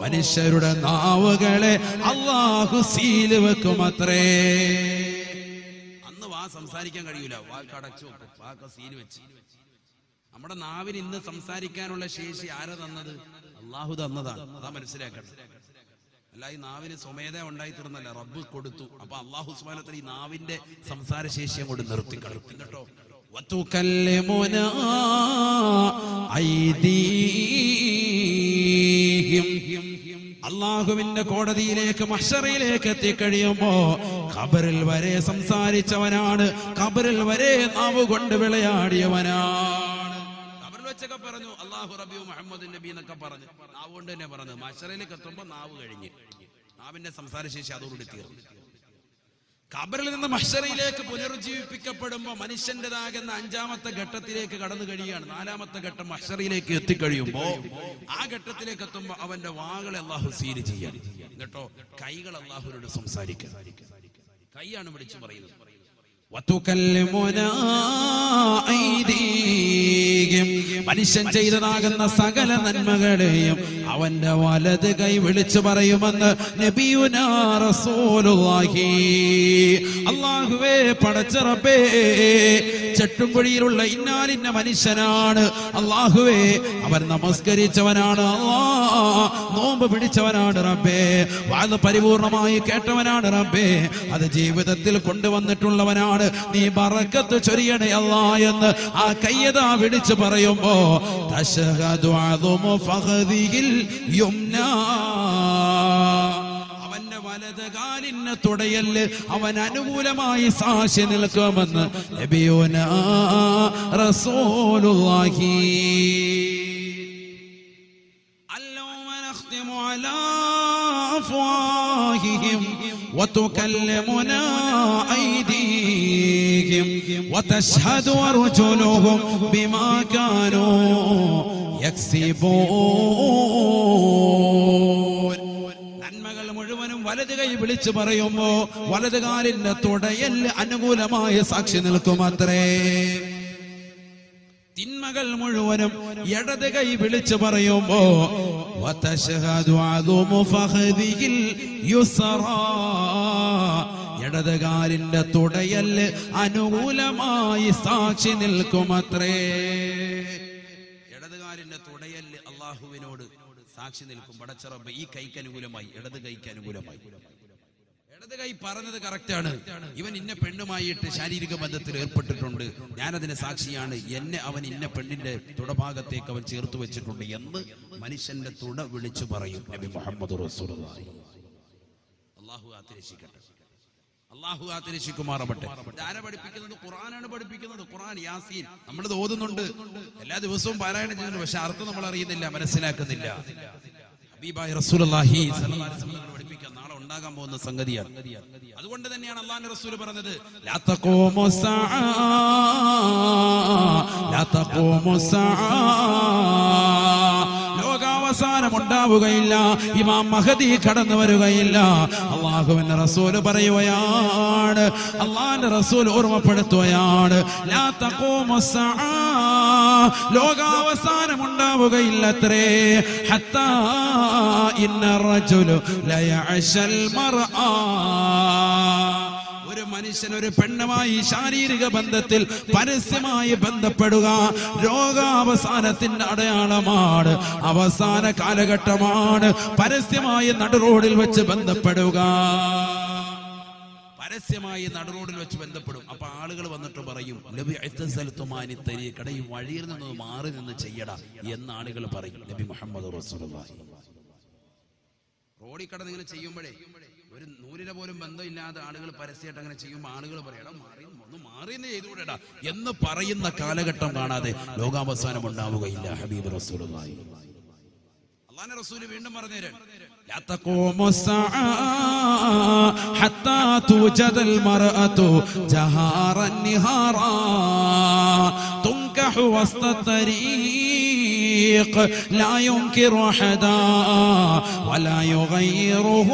[SPEAKER 2] മനുഷ്യരുടെ നാവുകളെ അല്ലാഹു സീല് വെക്കുമത്രേ. അന്ന് സംസാരിക്കാൻ കഴിയൂല, വാക്കടച്ചു വാക്ക സീല് വെച്ച്. നമ്മുടെ നാവിന് ഇന്ന് സംസാരിക്കാനുള്ള ശേഷി ആരാ തന്നത്? അല്ലാഹു തന്നതാണ്. അതാ മനസ്സിലാക്കണം. അല്ല ഈ നാവിന് സ്വമേധ ഉണ്ടായി തീർന്നല്ല, റബ്ബ് കൊടുത്തു. അപ്പൊ അല്ലാഹു സുബ്ഹാനഹു വ തആല ഈ നാവിന്റെ സംസാര ശേഷി അങ്ങോട്ട് നിർത്തി കളയും കേട്ടോ. വതുകല്ലിമുനാ ഐദീഹിം. അല്ലാഹുവിന്റെ കോടതിയിലേക്ക് മഹ്ശറയിലേക്ക് എത്തിക്കഴിയുമ്പോ ഖബറിൽ വരെ സംസാരിച്ചവനാണ്, ഖബറിൽ വരെ നാവ് കൊണ്ട് വിളയാടിയവനാണ്. ഖബറിൽ വെച്ചൊക്കെ പറഞ്ഞു അല്ലാഹു റബ്ബി മുഹമ്മദ് നബി എന്നൊക്കെ പറഞ്ഞു, നാവ് കൊണ്ട് തന്നെ പറഞ്ഞു. മഹ്ശറയിലേക്ക് എത്തുമ്പോ നാവ് കഴിഞ്ഞ്, നാവിന്റെ സംസാരശേഷി അതോടുകൂടി തീർന്നു. ഖബറിൽ നിന്ന് മഹ്ശറയിലേക്ക് പുനരുജ്ജീവിപ്പിക്കപ്പെടുമ്പോ മനുഷ്യന്റേതാകുന്ന 5ാമത്തെ ഘട്ടത്തിലേക്ക് കടന്നു കഴിയാണ്. 4ാമത്തെ ഘട്ടം മഹ്ശറയിലേക്ക് എത്തിക്കഴിയുമ്പോ ആ ഘട്ടത്തിലേക്ക് എത്തുമ്പോ അവന്റെ വാകളെ അല്ലാഹു സീല് ചെയ്യാൻ കേട്ടോ. കൈകൾ അല്ലാഹുവിനോട് സംസാരിക്കാൻ, കൈയാണ് വിളിച്ചു പറയുന്നത്. മനുഷ്യൻ ചെയ്തതാകുന്ന സകല നന്മകളെയും അവന്റെ വലത് കൈ വിളിച്ചു പറയുമെന്ന് നബിയുനാ റസൂലുള്ളാഹി. അല്ലാഹുവേ പടച്ച റബ്ബേ, ചെട്ടുംകുഴിയിലുള്ള ഇന്നാലിന്ന മനുഷ്യനാണ് അല്ലാഹുവേ, അവൻ നമസ്കരിച്ചവനാണ്, നോമ്പ് പിടിച്ചവനാണ് റബ്ബേ, വാത് പരിപൂർണമായി കേട്ടവനാണ് റബ്ബേ, അത് ജീവിതത്തിൽ കൊണ്ടുവന്നിട്ടുള്ളവനാണ്, നീ ബറക്കത്ത് ചൊരിയണേ അല്ലാ എന്ന് ആ കയ്യതാ വിളിച്ചു പറയുമ്പോ തശഹദു അദുമു ഫഖദിഹിൽ യുംനാ, അവന്റെ വലത് കാലിന് തുടയല് അവൻ അനുകൂലമായി സാക്ഷി നിൽക്കുമെന്ന് നബിയുനാ റസൂലുള്ളാഹി. അല്ലൗമ നഖ്തിമു അലാ അഫ്വാഹിഹിം وتكلمنا أيديهم وتشهد أرجلهم بما كانوا يكسبون. നന്മകൾ മുഴുവനും വലത് കൈ വിളിച്ചു പറയുമ്പോ വലത് കാലിന്റെ തുടയൽ അനുകൂലമായ സാക്ഷി നിൽക്കുമത്രേ. തിന്മകൾ മുഴുവനും ഇടത് കൈ വിളിച്ചു പറയുമ്പോ വതശഹദു അദുമു ഫഖദിഹിൽ യുസ്റാ, ഇടത് കാലിന്റെ തുടയല് അനുകൂലമായി സാക്ഷി നിൽക്കുമത്രേ. ഇടത് കാലിന്റെ തുടയല് അല്ലാഹുവിനോട് സാക്ഷി നിൽക്കും. പടച്ച റബ്ബേ, ഈ കൈക്ക് അനുകൂലമായി, ഇടത് കൈക്ക് അനുകൂലമായി. ഇടത് കൈ പറഞ്ഞത് കറക്റ്റാണ്, ഇവൻ ഇന്ന പെണ്ണുമായിട്ട് ശാരീരിക ബന്ധത്തിൽ ഏർപ്പെട്ടിട്ടുണ്ട്, ഞാനതിന് സാക്ഷിയാണ്, എന്നെ അവൻ ഇന്ന പെണ്ണിന്റെ തുടഭാഗത്തേക്ക് അവൻ ചേർത്ത് വെച്ചിട്ടുണ്ട് എന്ന് മനുഷ്യന്റെ തുട വിളിച്ചു പറയും നബി മുഹമ്മദ് റസൂലുള്ളാഹി. അല്ലാഹു ആതിരക്ഷിക്കട്ടെ, അല്ലാഹു ആതിരക്ഷിക്കുമാറാവട്ടെ. ആരാ പഠിപ്പിക്കുന്നത്? ഖുർആനാണ് പഠിപ്പിക്കുന്നത്. ഖുർആൻ യാസീൻ നമ്മൾ ഓതുന്നുണ്ട്, എല്ലാ ദിവസവും പാരായണം ചെയ്യുന്നുണ്ട്, പക്ഷെ അർത്ഥം നമ്മൾ അറിയുന്നില്ല, മനസ്സിലാക്കുന്നില്ല. ഹബീബായ റസൂലുള്ളാഹി സ്വല്ലല്ലാഹു അലൈഹി വസല്ലം പഠിപ്പിക്കാൻ നാളെ ഉണ്ടാകാൻ പോകുന്ന സംഗതിയാണ്. അതുകൊണ്ട് തന്നെയാണ് അല്ലാഹുവിന്റെ റസൂൽ പറഞ്ഞത് ലാ തഖൂമു സഅ ലാ തഖൂമു സഅ, ലോകാവസാനം ഉണ്ടാവുകയില്ല, ഇമാം മഹദി കടന്നു വരികയില്ല. അല്ലാഹുവിന്റെ റസൂൽ പറയുകയാണ്, അല്ലാഹുവിന്റെ റസൂൽ ഓർമ്മപ്പെടുത്തുകയാണ്, ലാ തഖൂമുസ്സഅ, ലോകാവസാനം ഉണ്ടാവുകയില്ലത്രേ. ഹത്താ ഇന്ന റജുലു ലയഅശൽ മർആ, ഒരു മനുഷ്യൻ ഒരു പെണ്ണുമായി ശാരീരിക ബന്ധത്തിൽ പരസ്യമായി ബന്ധപ്പെടുക ലോകാവസാനത്തിന്റെ അടയാളമാണ്. അവസാന കാലഘട്ടമാണ് പരസ്യമായി നടുറോഡിൽ വെച്ച് ബന്ധപ്പെടുക. പരസ്യമായി നടുറോഡിൽ വെച്ച് ബന്ധപ്പെടും. അപ്പൊ ആളുകൾ വന്നിട്ട് പറയും, നബി ഇത്തസൽതുമാനി തരീഖ, ഈ വഴിയിൽ നിന്ന് മാറി നിന്ന് ചെയ്യടാ എന്ന് ആളുകൾ പറയും. നബി മുഹമ്മദ് റസൂലുള്ളാഹി റോഡിൽ കടന്ന് ഇങ്ങനെ ചെയ്യുമ്പോഴേ ഒരു നൂലിനെ പോലും ബന്ധമില്ലാതെ ആളുകൾ പരസ്യമായിട്ട് അങ്ങനെ ചെയ്യുമ്പോൾ ആളുകൾ പറയടാ ഒന്ന് മാറിയെന്ന് ചെയ്തുകൂടെടാ എന്ന് പറയുന്ന കാലഘട്ടം കാണാതെ ലോകാവസാനം ഉണ്ടാവുകയില്ല. ഹബീബ് റസൂലുള്ളാഹി അല്ലാഹുവിന്റെ റസൂൽ വീണ്ടും പറഞ്ഞുതരാൻ, لا تقوم الساعة حتى توجد المرأة جهارا نهارا تنكح وسط الطريق لا ينكر أحدا ولا يغيره.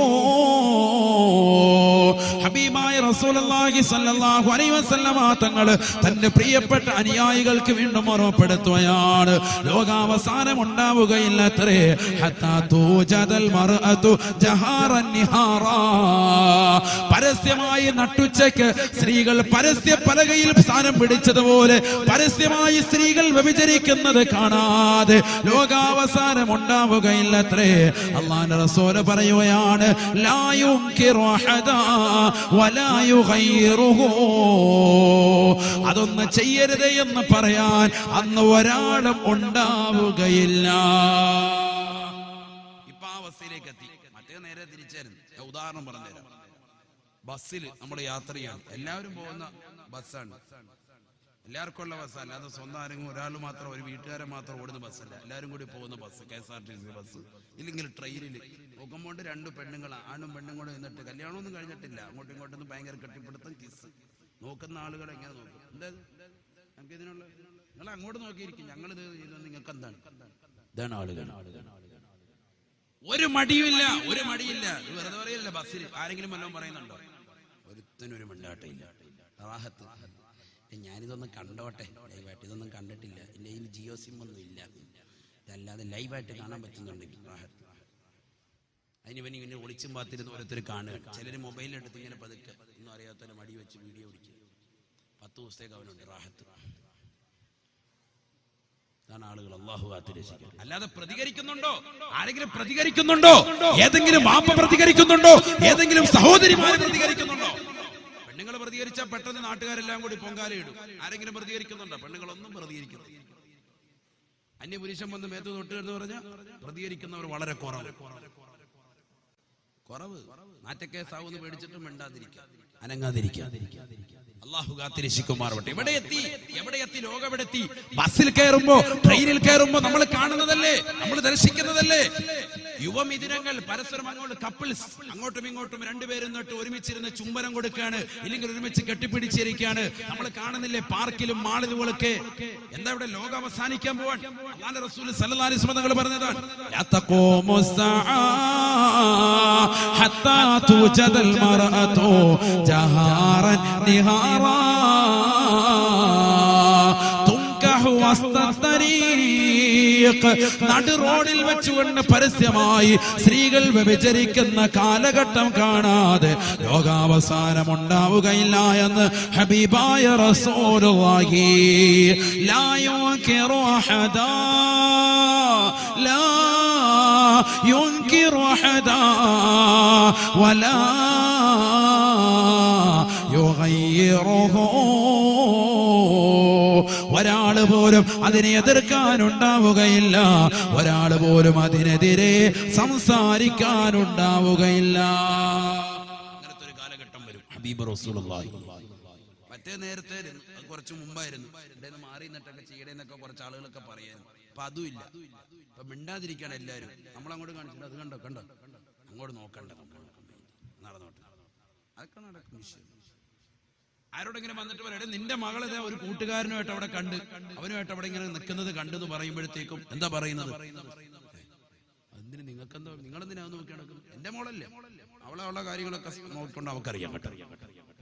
[SPEAKER 2] ഹബീബായ റസൂലുള്ളാഹി സ്വല്ലല്ലാഹു അലൈഹി വസല്ലമ തങ്ങൾ തന്റെ പ്രിയപ്പെട്ട അനുയായികൾക്ക് വീണ്ടും ഓർമ്മപ്പെടുത്തുകയാണ്, ലോകാവസാനം ഉണ്ടാവുകയില്ലത്രേ. ഹത്താ തൂജദൽ മർഅതു ജഹാറൻ നിഹാറാ, പരസ്യമായി നട്ടുച്ചയ്ക്ക് സ്ത്രീകൾ പരസ്യ പലകയിൽ സ്ഥാനം പിടിച്ചതുപോലെ പരസ്യമായി സ്ത്രീകൾ വ്യഭിചരിക്കുന്നത് കാണാതെ ലോകാവസാനം ഉണ്ടാവുകയില്ലത്രേ. അല്ലാഹുവിന്റെ റസൂൽ പറയുകയാണ്, ലാ യുൻകിറു അഹദാ വലാ യുഗയ്യിറുഹു, അതൊന്ന് ചെയ്യരുത് എന്ന് പറയാൻ അന്ന് ഒരാളും ഉണ്ടാവുകയില്ല. ഇപ്പൊ ആ അവസ്ഥയിലേക്ക് എത്തി. മറ്റേ നേരെ തിരിച്ചായിരുന്നു. ഉദാഹരണം പറഞ്ഞുതരാം. ബസ്സിൽ നമ്മൾ യാത്ര ചെയ്യാണ്, എല്ലാവരും പോകുന്ന ബസ്സാണ്, എല്ലാവർക്കും ഉള്ള ബസ്, അല്ലാതെ സ്വന്തം ആരെങ്കിലും ഒരാൾ മാത്രം ഒരു വീട്ടുകാരൻ മാത്രം ഓടുന്ന ബസ്സല്ല, എല്ലാവരും കൂടി പോകുന്ന ബസ്, KSRTC ബസ്. ഇല്ലെങ്കിൽ ട്രെയിനിൽ നോക്കുമ്പോൾ രണ്ട് പെണ്ണുങ്ങൾ, ആണും പെണ്ണും കൂടെ നിന്നിട്ട് കല്യാണമൊന്നും കഴിഞ്ഞിട്ടില്ല, അങ്ങോട്ടും ഇങ്ങോട്ടും ഭയങ്കര കെട്ടിപ്പിടുത്തം, കിസ്. നോക്കുന്ന ആളുകൾ എങ്ങനെ നോക്കും? എന്താ നമുക്ക് ഇതിനുള്ള, നിങ്ങൾ അങ്ങോട്ട് നോക്കിയിരിക്കും, ഞങ്ങൾ ഇത് ചെയ്തത് നിങ്ങൾക്ക് എന്താണ്? ഇതാണ് ആളുകൾ. ഒരു മടിയുമില്ല, ഒരു മടിയില്ല. വെറുതെ പറയില്ല. ബസ്സിൽ ആരെങ്കിലും വല്ലതും പറയുന്നുണ്ടോ? ഒരുത്തനൊരു മിണ്ടാട്ടയില്ല. റാഹത്ത്. ഞാനിതൊന്നും കണ്ടോട്ടെ, ലൈവായിട്ട് ഇതൊന്നും കണ്ടിട്ടില്ല, എൻ്റെ കയ്യിൽ ജിയോ സിം ഒന്നും ഇല്ല, ഇതല്ലാതെ ലൈവായിട്ട് കാണാൻ പറ്റുന്നുണ്ടെങ്കിൽ റാഹത്ത്. അതിന് പിന്നെ ഒളിച്ചും പാത്തിരുന്ന് ഓരോരുത്തർ കാണുക. ചിലർ മൊബൈലിലെടുത്ത് ഇങ്ങനെ പതുക്കെ ഒന്നും അറിയാത്തവരെ മടി വെച്ച് വീഡിയോ പിടിക്കുക. 10 ദിവസത്തേക്ക് അവനുണ്ട് റാഹത്ത്. ഇതാണ് ആളുകൾ. അല്ലാഹു കാത്തുരക്ഷിക്കട്ടെ. അല്ലാതെ പ്രതികരിക്കുന്നുണ്ടോ? ആരെങ്കിലും പ്രതികരിക്കുന്നുണ്ടോ? ഏതെങ്കിലും വാപ്പ പ്രതികരിക്കുന്നുണ്ടോ? ഏതെങ്കിലും സഹോദരിമാർ പ്രതികരിക്കുന്നുണ്ടോ? പെണ്ണുങ്ങൾ പ്രതികരിച്ചാൽ പെട്ടെന്ന് നാട്ടുകാരെല്ലാം കൂടി പൊങ്കാലയിടും. ആരെങ്കിലും പ്രതികരിക്കുന്നുണ്ടോ? പെണ്ണുങ്ങളൊന്നും പ്രതികരിക്കുന്നില്ല. അന്യപുരുഷൻ വന്ന് മേത്ത് തൊട്ട് എന്ന് പറഞ്ഞാൽ പ്രതികരിക്കുന്നവർ വളരെ കുറവ്. നാറ്റക്കേസാവെന്ന് പേടിച്ചിട്ടും മിണ്ടാതിരിക്കുക, അനങ്ങാതിരിക്കുക. അല്ലാഹു കാത്തിരക്ഷിക്കുമാറാവട്ടെ. എവിടെ എത്തി ലോകം? എവിടെ എത്തി? ബസ്സിൽ കയറുമ്പോ, ട്രെയിനിൽ കയറുമ്പോ നമ്മൾ കാണുന്നതല്ലേ, നമ്മൾ ദർശിക്കുന്നതല്ലേ യുവമിഥുനങ്ങൾ പരസ്പരം അങ്ങോട്ട് കപ്പിൾസ്, അങ്ങോട്ടും ഇങ്ങോട്ടും രണ്ടുപേരും തൊട്ട് ഒരുമിച്ചിരുന്ന് ചുംബനം കൊടുക്കുകയാണ്, ഇല്ലെങ്കിൽ ഒരുമിച്ച് കെട്ടിപ്പിടിച്ചിരിക്കുകയാണ്. നമ്മൾ കാണുന്നില്ലേ പാർക്കിലും മാളിലുകളൊക്കെ? എന്താ ഇവിടെ? ലോകം അവസാനിക്കാൻ പോവാൻ. അല്ലാഹുവിന്റെ റസൂൽ സല്ലല്ലാഹു അലൈഹി വസല്ലം തങ്ങൾ പറഞ്ഞതാണ്, ലാ തഖൂമുസ്സഅ ഹത്താ തുജദൽ മർഅതു ജഹാറൻ നിഹാറാ തുൻകഹു വസ്തത്തരീഖ്, നടു റോഡിൽ വെച്ചുകൊണ്ട് പരസ്യമായി സ്ത്രീകൾ വ്യഭിചരിക്കുന്ന കാലഘട്ടം കാണാതെ ലോകാവസാനം ഉണ്ടാവുകയില്ല എന്ന് ഹബീബായ റസൂലുള്ളാഹി. ലാ യുൻകിറു അഹദാ, ലാ യുൻകിറു അഹദാ വലാ യുഗയ്യിറുഹു, ഒരാള് പോലും അതിനെ എതിർക്കാനുണ്ടാവുകയില്ല, ഒരാള് പോലും അതിനെതിരെ സംസാരിക്കാനുണ്ടാവുകയില്ല. അങ്ങനത്തെ ഒരു കാലഘട്ടം വരും. ഹബീബ് റസൂലുള്ളാഹി. മറ്റേ നേരത്തെ കുറച്ച് മുമ്പായിരുന്നു, ഇവിടെ നിന്ന് മാറി നിന്നിട്ടൊക്കെ ചെയ്യണേന്നൊക്കെ കുറച്ച് ആളുകളൊക്കെ പറയായിരുന്നു. അപ്പൊ അതുമില്ല. ഇപ്പൊ മിണ്ടാതിരിക്കാണ് എല്ലാവരും. നമ്മളങ്ങോട്ട് കാണിച്ചിട്ട് അത് കണ്ടോ കണ്ടോ, അങ്ങോട്ട് നോക്കണ്ട, നടന്നോട്ടെ, അതൊക്കെ നടക്കും വിഷയം. ആരോടെങ്കിലും വന്നിട്ട് പറയട്ടെ, നിന്റെ മകളിതാ ഒരു കൂട്ടുകാരനുമായിട്ട് അവിടെ കണ്ട്, അവനുമായിട്ട് അവിടെ ഇങ്ങനെ നിൽക്കുന്നത് കണ്ടെന്ന് പറയുമ്പോഴത്തേക്കും എന്താ പറയുന്നത്? നിങ്ങൾക്ക് എന്താ, നിങ്ങളെന്തിനാ നോക്കി നടക്കുന്നത്? എന്റെ മോളല്ലേ, അവളെ കാര്യങ്ങളൊക്കെ നോക്കിക്കൊണ്ട് അവക്കറിയാൻ കേട്ടോ.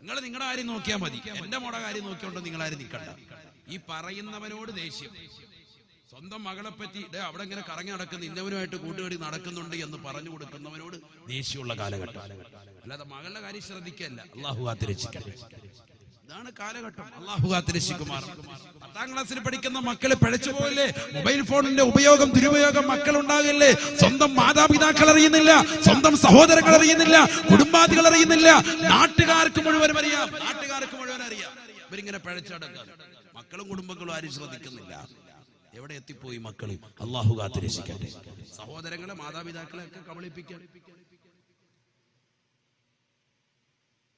[SPEAKER 2] നിങ്ങൾ നിങ്ങളുടെ കാര്യം നോക്കിയാൽ മതി, എന്റെ മോടെ കാര്യം നോക്കിയോണ്ട് നിങ്ങളാരും നിൽക്കണ്ട. ഈ പറയുന്നവനോട് ദേഷ്യം, സ്വന്തം മകളെ പറ്റി അവിടെ ഇങ്ങനെ കറങ്ങി നടക്കുന്ന ഇന്നവനുമായിട്ട് കൂട്ടുകടി നടക്കുന്നുണ്ട് എന്ന് പറഞ്ഞു കൊടുക്കുന്നവനോട് ദേഷ്യമുള്ള കാലഘട്ടം. അല്ലാതെ മകളുടെ കാര്യം ശ്രദ്ധിക്കല്ല. അള്ളാഹു കാത്തിരക്ഷിക്കട്ടെ. ഇതാണ് കാലഘട്ടം. അള്ളാഹു കാത്തിരക്ഷിക്കുമാർ. 10ാം ക്ലാസ്സിൽ പഠിക്കുന്ന മക്കള് പിഴച്ചു പോകില്ലേ? മൊബൈൽ ഫോണിന്റെ ഉപയോഗം ദുരുപയോഗം മക്കൾ ഉണ്ടാകില്ലേ? സ്വന്തം മാതാപിതാക്കൾ അറിയുന്നില്ല, സ്വന്തം സഹോദരങ്ങൾ അറിയുന്നില്ല, കുടുംബാദികൾ അറിയുന്നില്ല, നാട്ടുകാർക്ക് മുഴുവൻ അറിയാം. ഇവരിങ്ങനെ പിഴച്ചടക്കാണ്. മക്കളും കുടുംബങ്ങളും ആരും ശ്രദ്ധിക്കുന്നില്ല. എവിടെ എത്തിപ്പോയി മക്കള്? അള്ളാഹു കാത്തിരക്ഷിക്കട്ടെ. സഹോദരങ്ങളെ മാതാപിതാക്കളെ ഒക്കെ കബളിപ്പിക്കാൻ.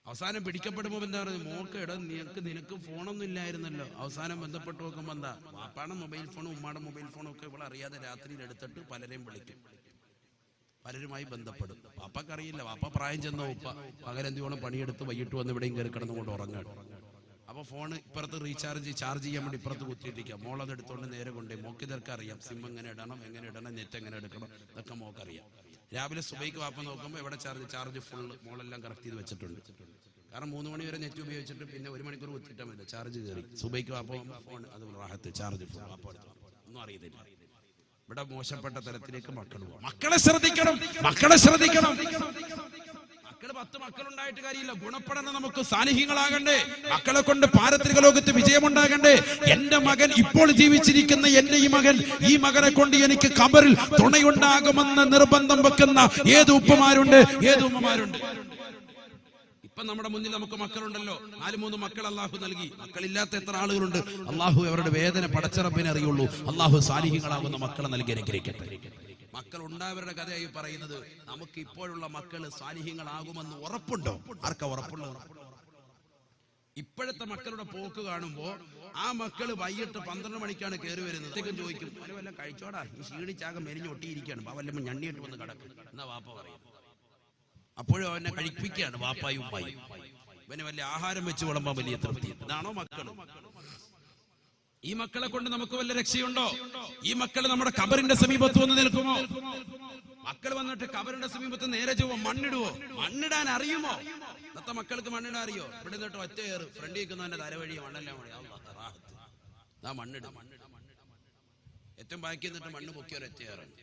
[SPEAKER 2] അവസാനം പിടിക്കപ്പെടുമ്പോ എന്താ പറയുന്നത്? മോക്ക് നിനക്ക് ഫോണൊന്നും ഇല്ലായിരുന്നല്ലോ. അവസാനം ബന്ധപ്പെട്ട് നോക്കുമ്പോ എന്താ, വാപ്പാടെ മൊബൈൽ ഫോണും ഉമ്മാടെ മൊബൈൽ ഫോണും ഒക്കെ ഇവിടെ അറിയാതെ രാത്രിയിൽ എടുത്തിട്ട് പലരെയും വിളിക്കും, പലരുമായി ബന്ധപ്പെടും. വാപ്പക്കറിയില്ല, വാപ്പ പ്രായം ചെന്ന ഉപ്പ പകലെന്തിയോളം പണിയെടുത്ത് വൈകിട്ട് വന്ന് ഇവിടെയും കയറി കിടന്നുകൊണ്ട് ഉറങ്ങാണ്. അപ്പൊ ഫോൺ ഇപ്പുറത്ത് ചാർജ് ചെയ്യാൻ വേണ്ടി ഇപ്പുറത്ത് കുത്തിയിട്ടിരിക്കാം. മോളത് എടുത്തോണ്ട് നേരെ കൊണ്ടേ. മോക്ക് ഇതൊക്കെ അറിയാം, സിം എങ്ങനെ ഇടണം, നെറ്റ് എങ്ങനെ എടുക്കണം, ഇതൊക്കെ മോക്കറിയാം. രാവിലെ സുബൈക്ക് വാപ്പ നോക്കുമ്പോൾ എവിടെ ചാർജ് ഫുള്ള് മോളെല്ലാം കറക്റ്റ് ചെയ്ത് വെച്ചിട്ടുണ്ട്. കാരണം 3 മണി വരെ നെറ്റ് ഉപയോഗിച്ചിട്ട് പിന്നെ 1 മണിക്കൂർ കുത്തിയിട്ടാൽ മതി, ചാർജ് കയറി. സുബൈക്ക് വാപ്പ ഫോൺ അത് റാഹത്ത് ചാർജ് ഫുൾ വാപ്പ എടുത്തു, ഒന്നും അറിയത്തില്ല. ഇവിടെ മോശപ്പെട്ട തരത്തിലേക്ക് മക്കൾ പോകും. മക്കളെ ശ്രദ്ധിക്കണം. മക്കള് 10 മക്കളുണ്ടായിട്ട് കാര്യമില്ല. ഗുണപ്പെടണം, നമുക്ക് സാലിഹ്യങ്ങളാകണ്ടേ. മക്കളെ കൊണ്ട് പാരത്രിക ലോകത്ത് വിജയമുണ്ടാകണ്ടേ. എന്റെ മകൻ, ഇപ്പോൾ ജീവിച്ചിരിക്കുന്ന എന്റെ ഈ മകനെ കൊണ്ട് എനിക്ക് ഖബറിൽ തുണയുണ്ടാകുമെന്ന് നിർബന്ധം വെക്കുന്ന ഏത് ഉപ്പമാരുണ്ട്, ഏത് ഉമ്മമാരുണ്ട്? ഇപ്പൊ നമ്മുടെ മുന്നിൽ നമുക്ക് മക്കളുണ്ടല്ലോ, 4-3 മക്കൾ അള്ളാഹു നൽകി. മക്കളില്ലാത്ത എത്ര ആളുകളുണ്ട്? അള്ളാഹു അവരുടെ വേദന പടച്ചറപ്പിനെ അറിയുള്ളൂ. അള്ളാഹു സാലിഹ്യങ്ങളാകുന്ന മക്കളെ നൽകി അനുഗ്രഹിക്കട്ടെ. മക്കൾ ഉണ്ടായവരുടെ കഥയായി പറയുന്നത്. നമുക്ക് ഇപ്പോഴുള്ള മക്കള് സാലിഹ്യങ്ങളാകുമെന്ന് ഉറപ്പുണ്ടോ? ആർക്കാ ഉറപ്പുള്ളത്? ഇപ്പോഴത്തെ മക്കളുടെ പോക്ക് കാണുമ്പോ ആ മക്കള് വൈകിട്ട് 12 മണിക്കാണ് കയറി വരുന്നത്. ചോദിക്കും, വല്ല കഴിച്ചോടാ, ഈ ക്ഷീണിച്ചാകം മെലിഞ്ഞ് ഒട്ടിയിരിക്കുകയാണ്, വല്ലതും ഞണ്ണിയിട്ട് വന്ന് കിടക്കും എന്നാ വാപ്പ പറയും. അപ്പോഴും അവനെ കഴിപ്പിക്കുകയാണ് വാപ്പായും ഉമ്മായും. ഇവന് വലിയ ആഹാരം വെച്ച് വിളമ്പാൻ വലിയ തൃപ്തി. ഇതാണോ മക്കള്? ഈ മക്കളെ കൊണ്ട് നമുക്ക് വല്ല രക്ഷയുണ്ടോ? ഈ മക്കൾ നമ്മുടെ ഖബറിന്റെ സമീപത്ത് വന്ന് നിൽക്കുമോ? മക്കൾ വന്നിട്ട് ഖബറിന്റെ സമീപത്ത് നേരെ ചൊവ്വോ മണ്ണിടുവോ? മണ്ണിടാൻ അറിയുമോ? ഇന്നത്തെ മക്കൾക്ക് മണ്ണിടാൻ അറിയോ? ഇവിടെ നിന്നിട്ട് ഒറ്റ കയറ്, ഫ്രണ്ട് നിൽക്കുന്നവന്റെ തലവഴി മണ്ണെല്ലാം മണ്ണിടും. ഏറ്റവും ബാക്കി എന്നിട്ട് മണ്ണ് പൊക്കി ഒരൊറ്റ കയറാണ്.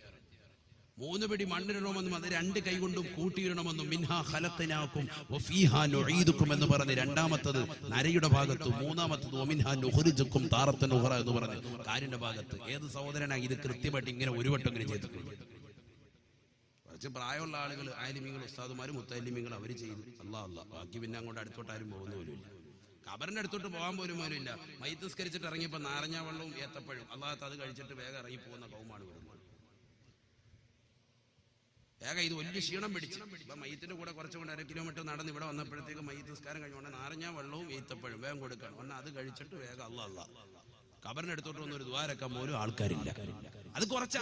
[SPEAKER 2] 3 പിടി മണ്ണിടണമെന്നും അത് 2 കൈ കൊണ്ടും കൂട്ടിയിടണമെന്നും മിൻഹാ ഖലഖനാകും വഫീഹാ നുഈദുകും എന്ന് പറഞ്ഞ് രണ്ടാമത്തത് നരയുടെ ഭാഗത്ത്, മൂന്നാമത്തത് വമിൻഹാ നുഖ്രിജുകും താറത്തൻ ഉഖറ എന്ന് പറഞ്ഞ് കാലിന്റെ ഭാഗത്ത്. ഏത് സഹോദരനാണ് ഇത് കൃത്യമായിട്ട് ഇങ്ങനെ ഒരു വട്ടം ഇങ്ങനെ ചെയ്തിട്ടുള്ളത്? കുറച്ച് പ്രായമുള്ള ആളുകൾ, ആലിമീങ്ങൾ, ഉസ്താദുമാരും മുത്തലിമീങ്ങൾ അവർ ചെയ്തു. അല്ലാഹ് ബാക്കി പിന്നെ അങ്ങോട്ട് അടുത്തോട്ട് ആരും പോകുന്ന പോലുമില്ല. ഖബറിന്റെ അടുത്തോട്ട് പോകാൻ പോലും ഇല്ല. മയ്യിത്ത് നിസ്കരിച്ചിട്ട് ഇറങ്ങിയപ്പോൾ നാരങ്ങ വെള്ളവും ഏത്തപ്പഴവും അല്ലാഹ് അത് കഴിച്ചിട്ട് വേഗം ഇറങ്ങി പോകുന്ന കൗമാണ് വരുന്നത്. വേഗം ഇത് വലിയ ക്ഷീണം പിടിച്ചു. ഇപ്പൊ മയ്യത്തിന്റെ കൂടെ കുറച്ചുകൊണ്ട് 1/2 കിലോമീറ്റർ നടന്ന് ഇവിടെ വന്നപ്പോഴത്തേക്ക് മയ്യിത്ത് നിസ്കാരം കഴിഞ്ഞുകൊണ്ട് നാരങ്ങ വെള്ളവും ഏത്തപ്പഴവും വേഗം കൊടുക്കണം. എന്നാൽ അത് കഴിച്ചിട്ട് വേഗം അല്ലാഹ് ഖബറിന്റെ അടുത്തോട്ട് വന്ന് ഒരു ദ്വാരക്കാൻ പോലും ആൾക്കാരില്ല. അത് കുറച്ച്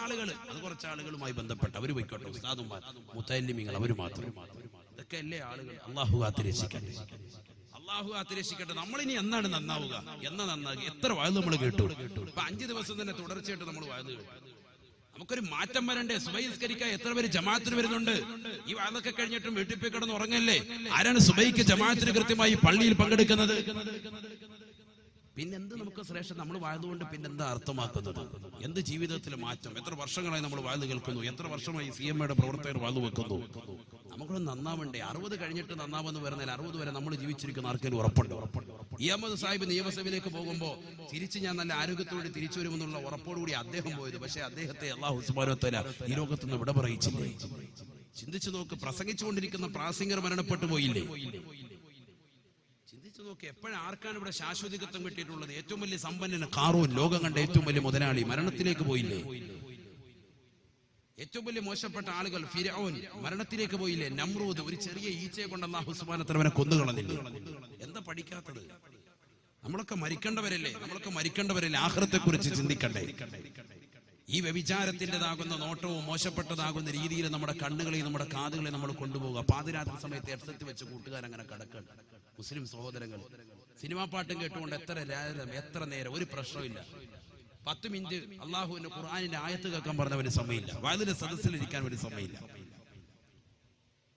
[SPEAKER 2] ആളുകളുമായി ബന്ധപ്പെട്ട് അവർ പോയിക്കോട്ടെ, ഉസ്താദുമാർ മുത്തല്ലിമീങ്ങൾ അവർ മാത്രം. ഇതൊക്കെ അല്ലേ ആളുകൾ? അള്ളാഹു കാത്തിരക്ഷിക്കട്ടെ. നമ്മളിനി എന്നാണ് നന്നാവുക? നന്നാകുക? എത്ര വാഴ് നമ്മൾ കേട്ടു? ഇപ്പൊ 5 ദിവസം തന്നെ തുടർച്ചയായിട്ട് നമ്മൾ വാഴ് കേട്ടു. നമുക്കൊരു മാറ്റം വരണ്ടേ? സുബഹി നിസ്കരിക്കാൻ എത്ര പേര് ജമാഅത്തിന് വരുന്നുണ്ട്? ഈ വാഴൊക്കെ കഴിഞ്ഞിട്ടും വീട്ടിൽ പോയി കിടന്ന് ഉറങ്ങല്ലേ? ആരാണ് സുബഹിക്ക് ജമാഅത്തിന് കൃത്യമായി പള്ളിയിൽ പങ്കെടുക്കുന്നത്? പിന്നെന്ത് നമുക്ക് ശ്രേഷ്ഠം? നമ്മൾ വാഴ്ന്നുകൊണ്ട് പിന്നെന്താ അർത്ഥമാക്കുന്നത്? എന്ത് ജീവിതത്തിലെ മാറ്റം? എത്ര വർഷങ്ങളായി നമ്മൾ വാഴ്ന്നു കേൾക്കുന്നു? എത്ര വർഷമായി CMAയുടെ പ്രവർത്തകർ വാഴ്ന്നു വെക്കുന്നു? നമുക്കൊന്ന് നന്നാവണ്ടേ? 60 കഴിഞ്ഞിട്ട് നന്നാവെന്ന് പറഞ്ഞാൽ 60 വരെ നമ്മൾ ജീവിച്ചിരിക്കുന്ന ആർക്കെങ്കിലും ഉറപ്പുണ്ടോ? അഹമ്മദ് സാഹിബ് നിയമസഭയിലേക്ക് പോകുമ്പോൾ തിരിച്ച് ഞാൻ നല്ല ആരോഗ്യത്തോടെ തിരിച്ചു വരുമെന്നുള്ള ഉറപ്പോടുകൂടി അദ്ദേഹം പോയത്. പക്ഷേ അദ്ദേഹത്തെ അല്ലാഹു സുബ്ഹാനഹു വ തആല ഈ ലോകത്തുനിന്ന് വിട പറയിച്ചില്ലേ? ചിന്തിച്ചു നോക്ക്. പ്രസംഗിച്ചുകൊണ്ടിരിക്കുന്ന പ്രാസംഗികർ മരണപ്പെട്ടു പോയില്ലേ? ചിന്തിച്ചു നോക്ക്. എപ്പോഴും ആർക്കാണ് ഇവിടെ ശാശ്വതികത്വം കിട്ടിയിട്ടുള്ളത്? ഏറ്റവും വലിയ സമ്പന്നന് ഖാറൂൻ, ലോകം കണ്ട ഏറ്റവും വലിയ മുതലാളി, മരണത്തിലേക്ക് പോയില്ലേ? ഏറ്റവും വലിയ മോശപ്പെട്ട ആളുകൾ ഫിർഔൻ മരണത്തിലേക്ക് പോയില്ലേ? നമ്രൂദ് ഒരു ചെറിയ ഈച്ചയെ കൊണ്ട് അല്ലാഹു സുബ്ഹാനഹു വ തആല കൊന്നുകളഞ്ഞില്ലേ? എന്താ പഠിക്കാത്തത്? നമ്മളൊക്കെ മരിക്കേണ്ടവരല്ലേ? ആഖിറത്തെ കുറിച്ച് ചിന്തിക്കണ്ടേ? ഈ വ്യഭിചാരത്തിൻ്റെതാകുന്ന നോട്ടവും മോശപ്പെട്ടതാകുന്ന രീതിയിൽ നമ്മുടെ കണ്ണുകളെയും നമ്മുടെ കാതുകളെയും നമ്മൾ കൊണ്ടുപോകുക. പാതിരാത്രി സമയത്ത് എഫ്സെറ്റ് വെച്ച് കൂട്ടുകാരങ്ങനെ കിടക്കണം. മുസ്ലിം സഹോദരങ്ങൾ സിനിമാ പാട്ടും കേട്ടുകൊണ്ട് എത്ര നേരം ഒരു പ്രശ്നമില്ല. 10 മിനിറ്റ് അള്ളാഹുവിന്റെ ഖുർആനിന്റെ ആയത്ത് കേൾക്കാൻ പറഞ്ഞവന് സമയമില്ല. വയലിന്റെ സദസ്സിലിരിക്കാൻ ഒരു സമയമില്ല.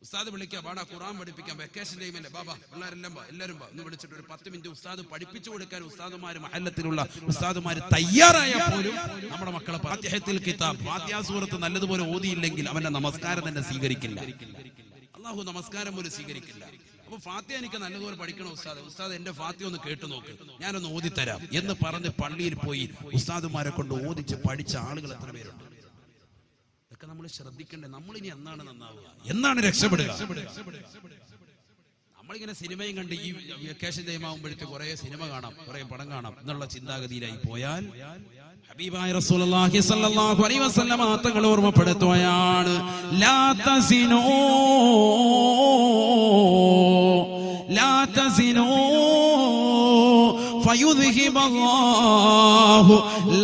[SPEAKER 2] ഉസ്താദ് വിളിക്കുക, പാടാ ഖുർആൻ പഠിപ്പിക്കാം, വെക്കേഷൻ ടൈമല്ലേ, ബാബാ പിള്ളേരെല്ലാം എല്ലാവരും ഒന്ന് വിളിച്ചിട്ട് ഒരു 10 മിനിറ്റ് ഉസ്താദ് പഠിപ്പിച്ചു കൊടുക്കാൻ ഉസ്താദുമാര് മഹല്ലത്തിലുള്ള ഉസ്താദുമാര് തയ്യാറായാൽ പോലും നമ്മുടെ മക്കളെ ഫാത്തിഹത്തുൽ കിതാബ് ഫാത്തിഹ സൂറത്ത് നല്ലതുപോലെ ഓതിയില്ലെങ്കിൽ അവന്റെ നമസ്കാരം തന്നെ സ്വീകരിക്കില്ല. അള്ളാഹു നമസ്കാരം പോലും സ്വീകരിക്കില്ല. അപ്പൊ ഫാത്തിഹ എനിക്ക് നല്ലതുപോലെ പഠിക്കണം ഉസ്താദ് എന്റെ ഫാത്തിഹ ഒന്ന് കേട്ടു നോക്ക്, ഞാനൊന്ന് ഓതിത്തരാം എന്ന് പറഞ്ഞ് പള്ളിയിൽ പോയി ഉസ്താദുമാരെ കൊണ്ട് ഓതിച്ച് പഠിച്ച ആളുകൾ എത്ര പേരുണ്ട്? ഇതൊക്കെ നമ്മൾ ശ്രദ്ധിക്കണ്ടേ. നമ്മളിനി എന്നാണ് നന്നാവുക, എന്നാണ് രക്ഷപ്പെടുക? നമ്മളിങ്ങനെ സിനിമയും കണ്ട് ഈ വെക്കേഷൻ ടൈം ആകുമ്പോഴത്തേക്ക് കുറെ സിനിമ കാണാം, കുറെ പടം കാണാം എന്നുള്ള ചിന്താഗതിയിലായി പോയാൽ ഹബീബായ റസൂലുള്ളാഹി സ്വല്ലല്ലാഹു അലൈഹി വസല്ലം തങ്ങൾ ഓർമ്മപ്പെടുത്തുകയാണ്, ലാ തസിനൂ ലാ തസിനൂ ഫയുദ്ഹിബല്ലാഹു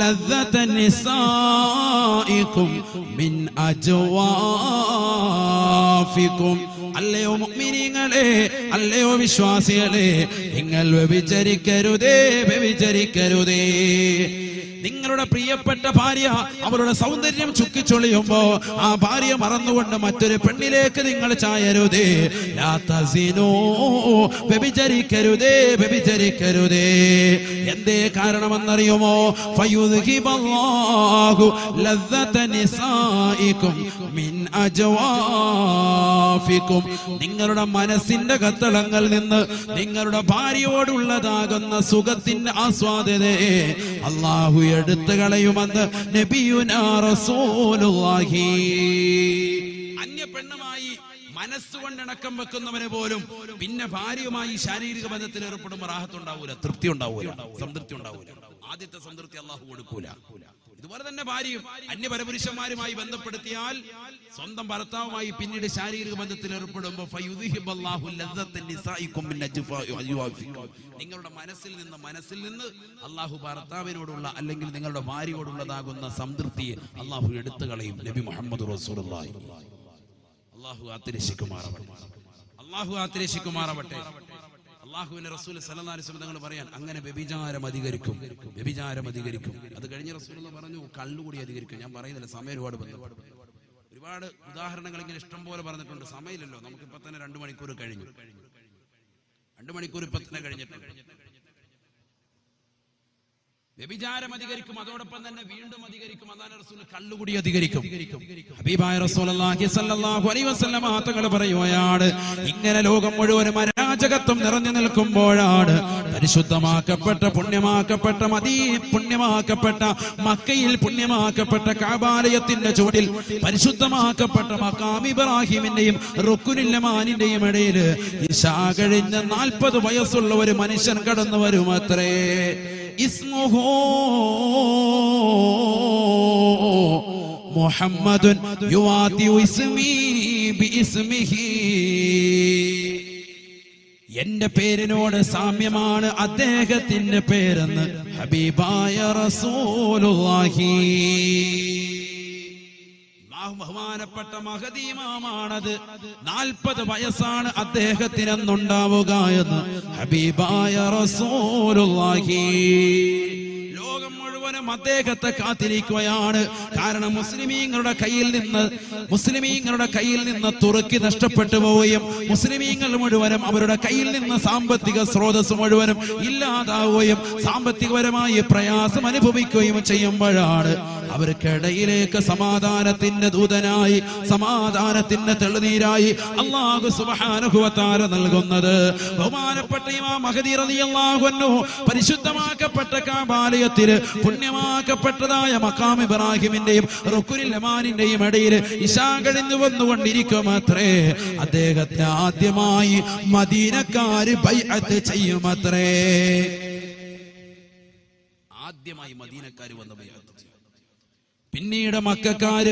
[SPEAKER 2] ലദ്ദത നിസാഇകും മിൻ അജ്വാഫികും. അല്ലയോ മുഅ്മിനീങ്ങളെ, അല്ലയോ വിശ്വാസികളെ, നിങ്ങൾ വ്യഭിചരിക്കരുതേ, വ്യഭിചരിക്കരുതേ. നിങ്ങളുടെ പ്രിയപ്പെട്ട ഭാര്യ അവരുടെ സൗന്ദര്യം ചുക്കിച്ചൊളിയുമ്പോ ആ ഭാര്യ മറന്നുകൊണ്ട് മറ്റൊരു പെണ്ണിലേക്ക് നിങ്ങൾ ചായരുതേ. ലാ തസിനൂ, വ്യഭിചരിക്കരുതേ, വ്യഭിചരിക്കരുതേ. എന്തേ കാരണമെന്നറിയുമോ? ഫയുദ്ഹിബല്ലാഹു ലദ്ദത നിസാഇകും മിൻ അജ്വാഫികും. നിങ്ങളുടെ മനസ്സിന്റെ കത്തളങ്ങളിൽ നിന്ന് നിങ്ങളുടെ ഭാര്യയോടുള്ളതാകുന്ന സുഖത്തിന്റെ ആസ്വാദനയെ അല്ലാഹു എടുത്തു കളയുമെന്ന് നബിയുനാ റസൂലുള്ളാഹി. അന്യ പെണ്ണുമായി മനസ്സുകൊണ്ടിണക്കം വെക്കുന്നവന് പോലും പിന്നെ ഭാര്യയുമായി ശാരീരിക ബന്ധത്തിൽ ഏർപ്പെടുമ്പോൾ റാഹത്തുണ്ടാവൂല, തൃപ്തി ഉണ്ടാവൂല, സംതൃപ്തി ഉണ്ടാവൂല. ആദ്യത്തെ സംതൃപ്തി അല്ലാഹു കൊടുക്കൂല. ഇതുപോലെ തന്നെ ഭാര്യയും അന്യപരപുരുഷന്മാരുമായി ബന്ധപ്പെടുത്തിയാൽ സ്വന്തം ഭർത്താവുമായി പിന്നീട് ശാരീരിക ബന്ധത്തിൽ ഏർപ്പെടുമ്പോൾ നിങ്ങളുടെ മനസ്സിൽ നിന്ന് അള്ളാഹു ഭർത്താവിനോടുള്ള അല്ലെങ്കിൽ നിങ്ങളുടെ ഭാര്യയോടുള്ളതാകുന്ന സംതൃപ്തിയെ അള്ളാഹു എടുത്തു കളയും. നബി മുഹമ്മദ് റസൂലുള്ളാഹി. അള്ളാഹു ആത്തിരശിക്കുമാറാവട്ടെ, അള്ളാഹു ആത്തിരശിക്കുമാറാവട്ടെ. അള്ളാഹുവിന്റെ റസൂൽ സല്ലല്ലാഹു അലൈഹി വസല്ലം തങ്ങൾ പറയാൻ, അങ്ങനെ വ്യഭിചാരം അധികരിക്കും, വ്യഭിചാരം അധികരിക്കും. അത് കഴിഞ്ഞ റസൂൽ പറഞ്ഞു കള്ളുകൂടി അധികരിക്കും. ഞാൻ പറയുന്നില്ല, സമയം ഒരുപാട് ബന്ധപ്പെട്ടു. ഒരുപാട് ഉദാഹരണങ്ങൾ ഇങ്ങനെ ഇഷ്ടം പോലെ പറഞ്ഞിട്ടുണ്ട്. സമയമില്ലല്ലോ, നമുക്കിപ്പോ തന്നെ 2 മണിക്കൂർ കഴിഞ്ഞു. 2 മണിക്കൂർ ഇപ്പൊ തന്നെ കഴിഞ്ഞിട്ടുണ്ട്. വ്യഭിചാരം അധികരിക്കും, അതോടൊപ്പം തന്നെ വീണ്ടും അധികരിക്കും. അതാണ് റസൂൽ കള്ളുകൂടി അധികരിക്കും. ഹബീബായ റസൂലുള്ളാഹി സ്വല്ലല്ലാഹു അലൈഹി വസല്ലം തങ്ങൾ പറയുകയാണ്, ഇങ്ങനെ ലോകം മുഴുവനും അരാജകത്വം നിറഞ്ഞു നിൽക്കുമ്പോഴാണ് പരിശുദ്ധമാക്കപ്പെട്ട പുണ്യമാക്കപ്പെട്ട പുണ്യമാക്കപ്പെട്ട മക്കയിൽ പുണ്യമാക്കപ്പെട്ട കഅബാലയത്തിന്റെ ചുവട്ടിൽ പരിശുദ്ധമാക്കപ്പെട്ട മഖാം ഇബ്രാഹിമിന്റെയും റുക്നുൽ യമാനിന്റെയും ഇടയിൽ ഇശാ കഴിഞ്ഞ 40 വയസ്സുള്ള ഒരു മനുഷ്യൻ കടന്നു വരുമത്രേ. ഇസ്മുഹു മുഹമ്മദുൻ യുവാതിഉ ഇസ്മി ബിഇസ്മിഹി. എന്റെ പേരിനോട് സാമ്യമാണ് അദ്ദേഹത്തിന്റെ പേരെന്ന് ഹബീബായ റസൂലുള്ളാഹി. ബഹുമാനപ്പെട്ട മഹദി ഇമാമാണത്. 40 വയസ്സാണ് അദ്ദേഹത്തിനെന്നുണ്ടാവുക എന്ന് ഹബീബായ റസൂലുള്ളാഹി. ലോകം മുഴുവനും അദ്ദേഹത്തെ കാത്തിരിക്കുകയാണ്. കാരണം മുസ്ലിമീങ്ങളുടെ കയ്യിൽ നിന്ന് തുറക്കി നഷ്ടപ്പെട്ടു പോവുകയും മുസ്ലിമീങ്ങൾ മുഴുവനും അവരുടെ കയ്യിൽ നിന്ന് സാമ്പത്തിക സ്രോതസ് മുഴുവനും ഇല്ലാതാവുകയും സാമ്പത്തികപരമായി പ്രയാസം അനുഭവിക്കുകയും ചെയ്യുമ്പോഴാണ് അവർക്കിടയിലേക്ക് സമാധാനത്തിന്റെ ദൂതനായി, സമാധാനത്തിന്റെ തെളിനീരായി അല്ലാഹു സുബ്ഹാനഹു വ തആല നൽകുന്നത്. ബഹുമാനപ്പെട്ട ഇമാം മഹദി റളിയല്ലാഹു അൻഹു പരിശുദ്ധമാക്കപ്പെട്ട കഅബാലയത്തിൽ പുണ്യമാക്കപ്പെട്ടതായ മഖാം ഇബ്രാഹിമിന്റെയും റുക്നുൽ യമാനിന്റെയും ഇടയിൽ ഇശാ കഴിഞ്ഞു വന്നുകൊണ്ടിരിക്കുമത്രേ. അദ്ദേഹത്തെ ആദ്യമായി മദീനക്കാര് ബൈഅത്ത് ചെയ്യുമത്രേ. ആദ്യമായി മദീനക്കാര് വന്ന് ബൈഅത്ത് ചെയ്യും. പിന്നീട് മക്കക്കാര്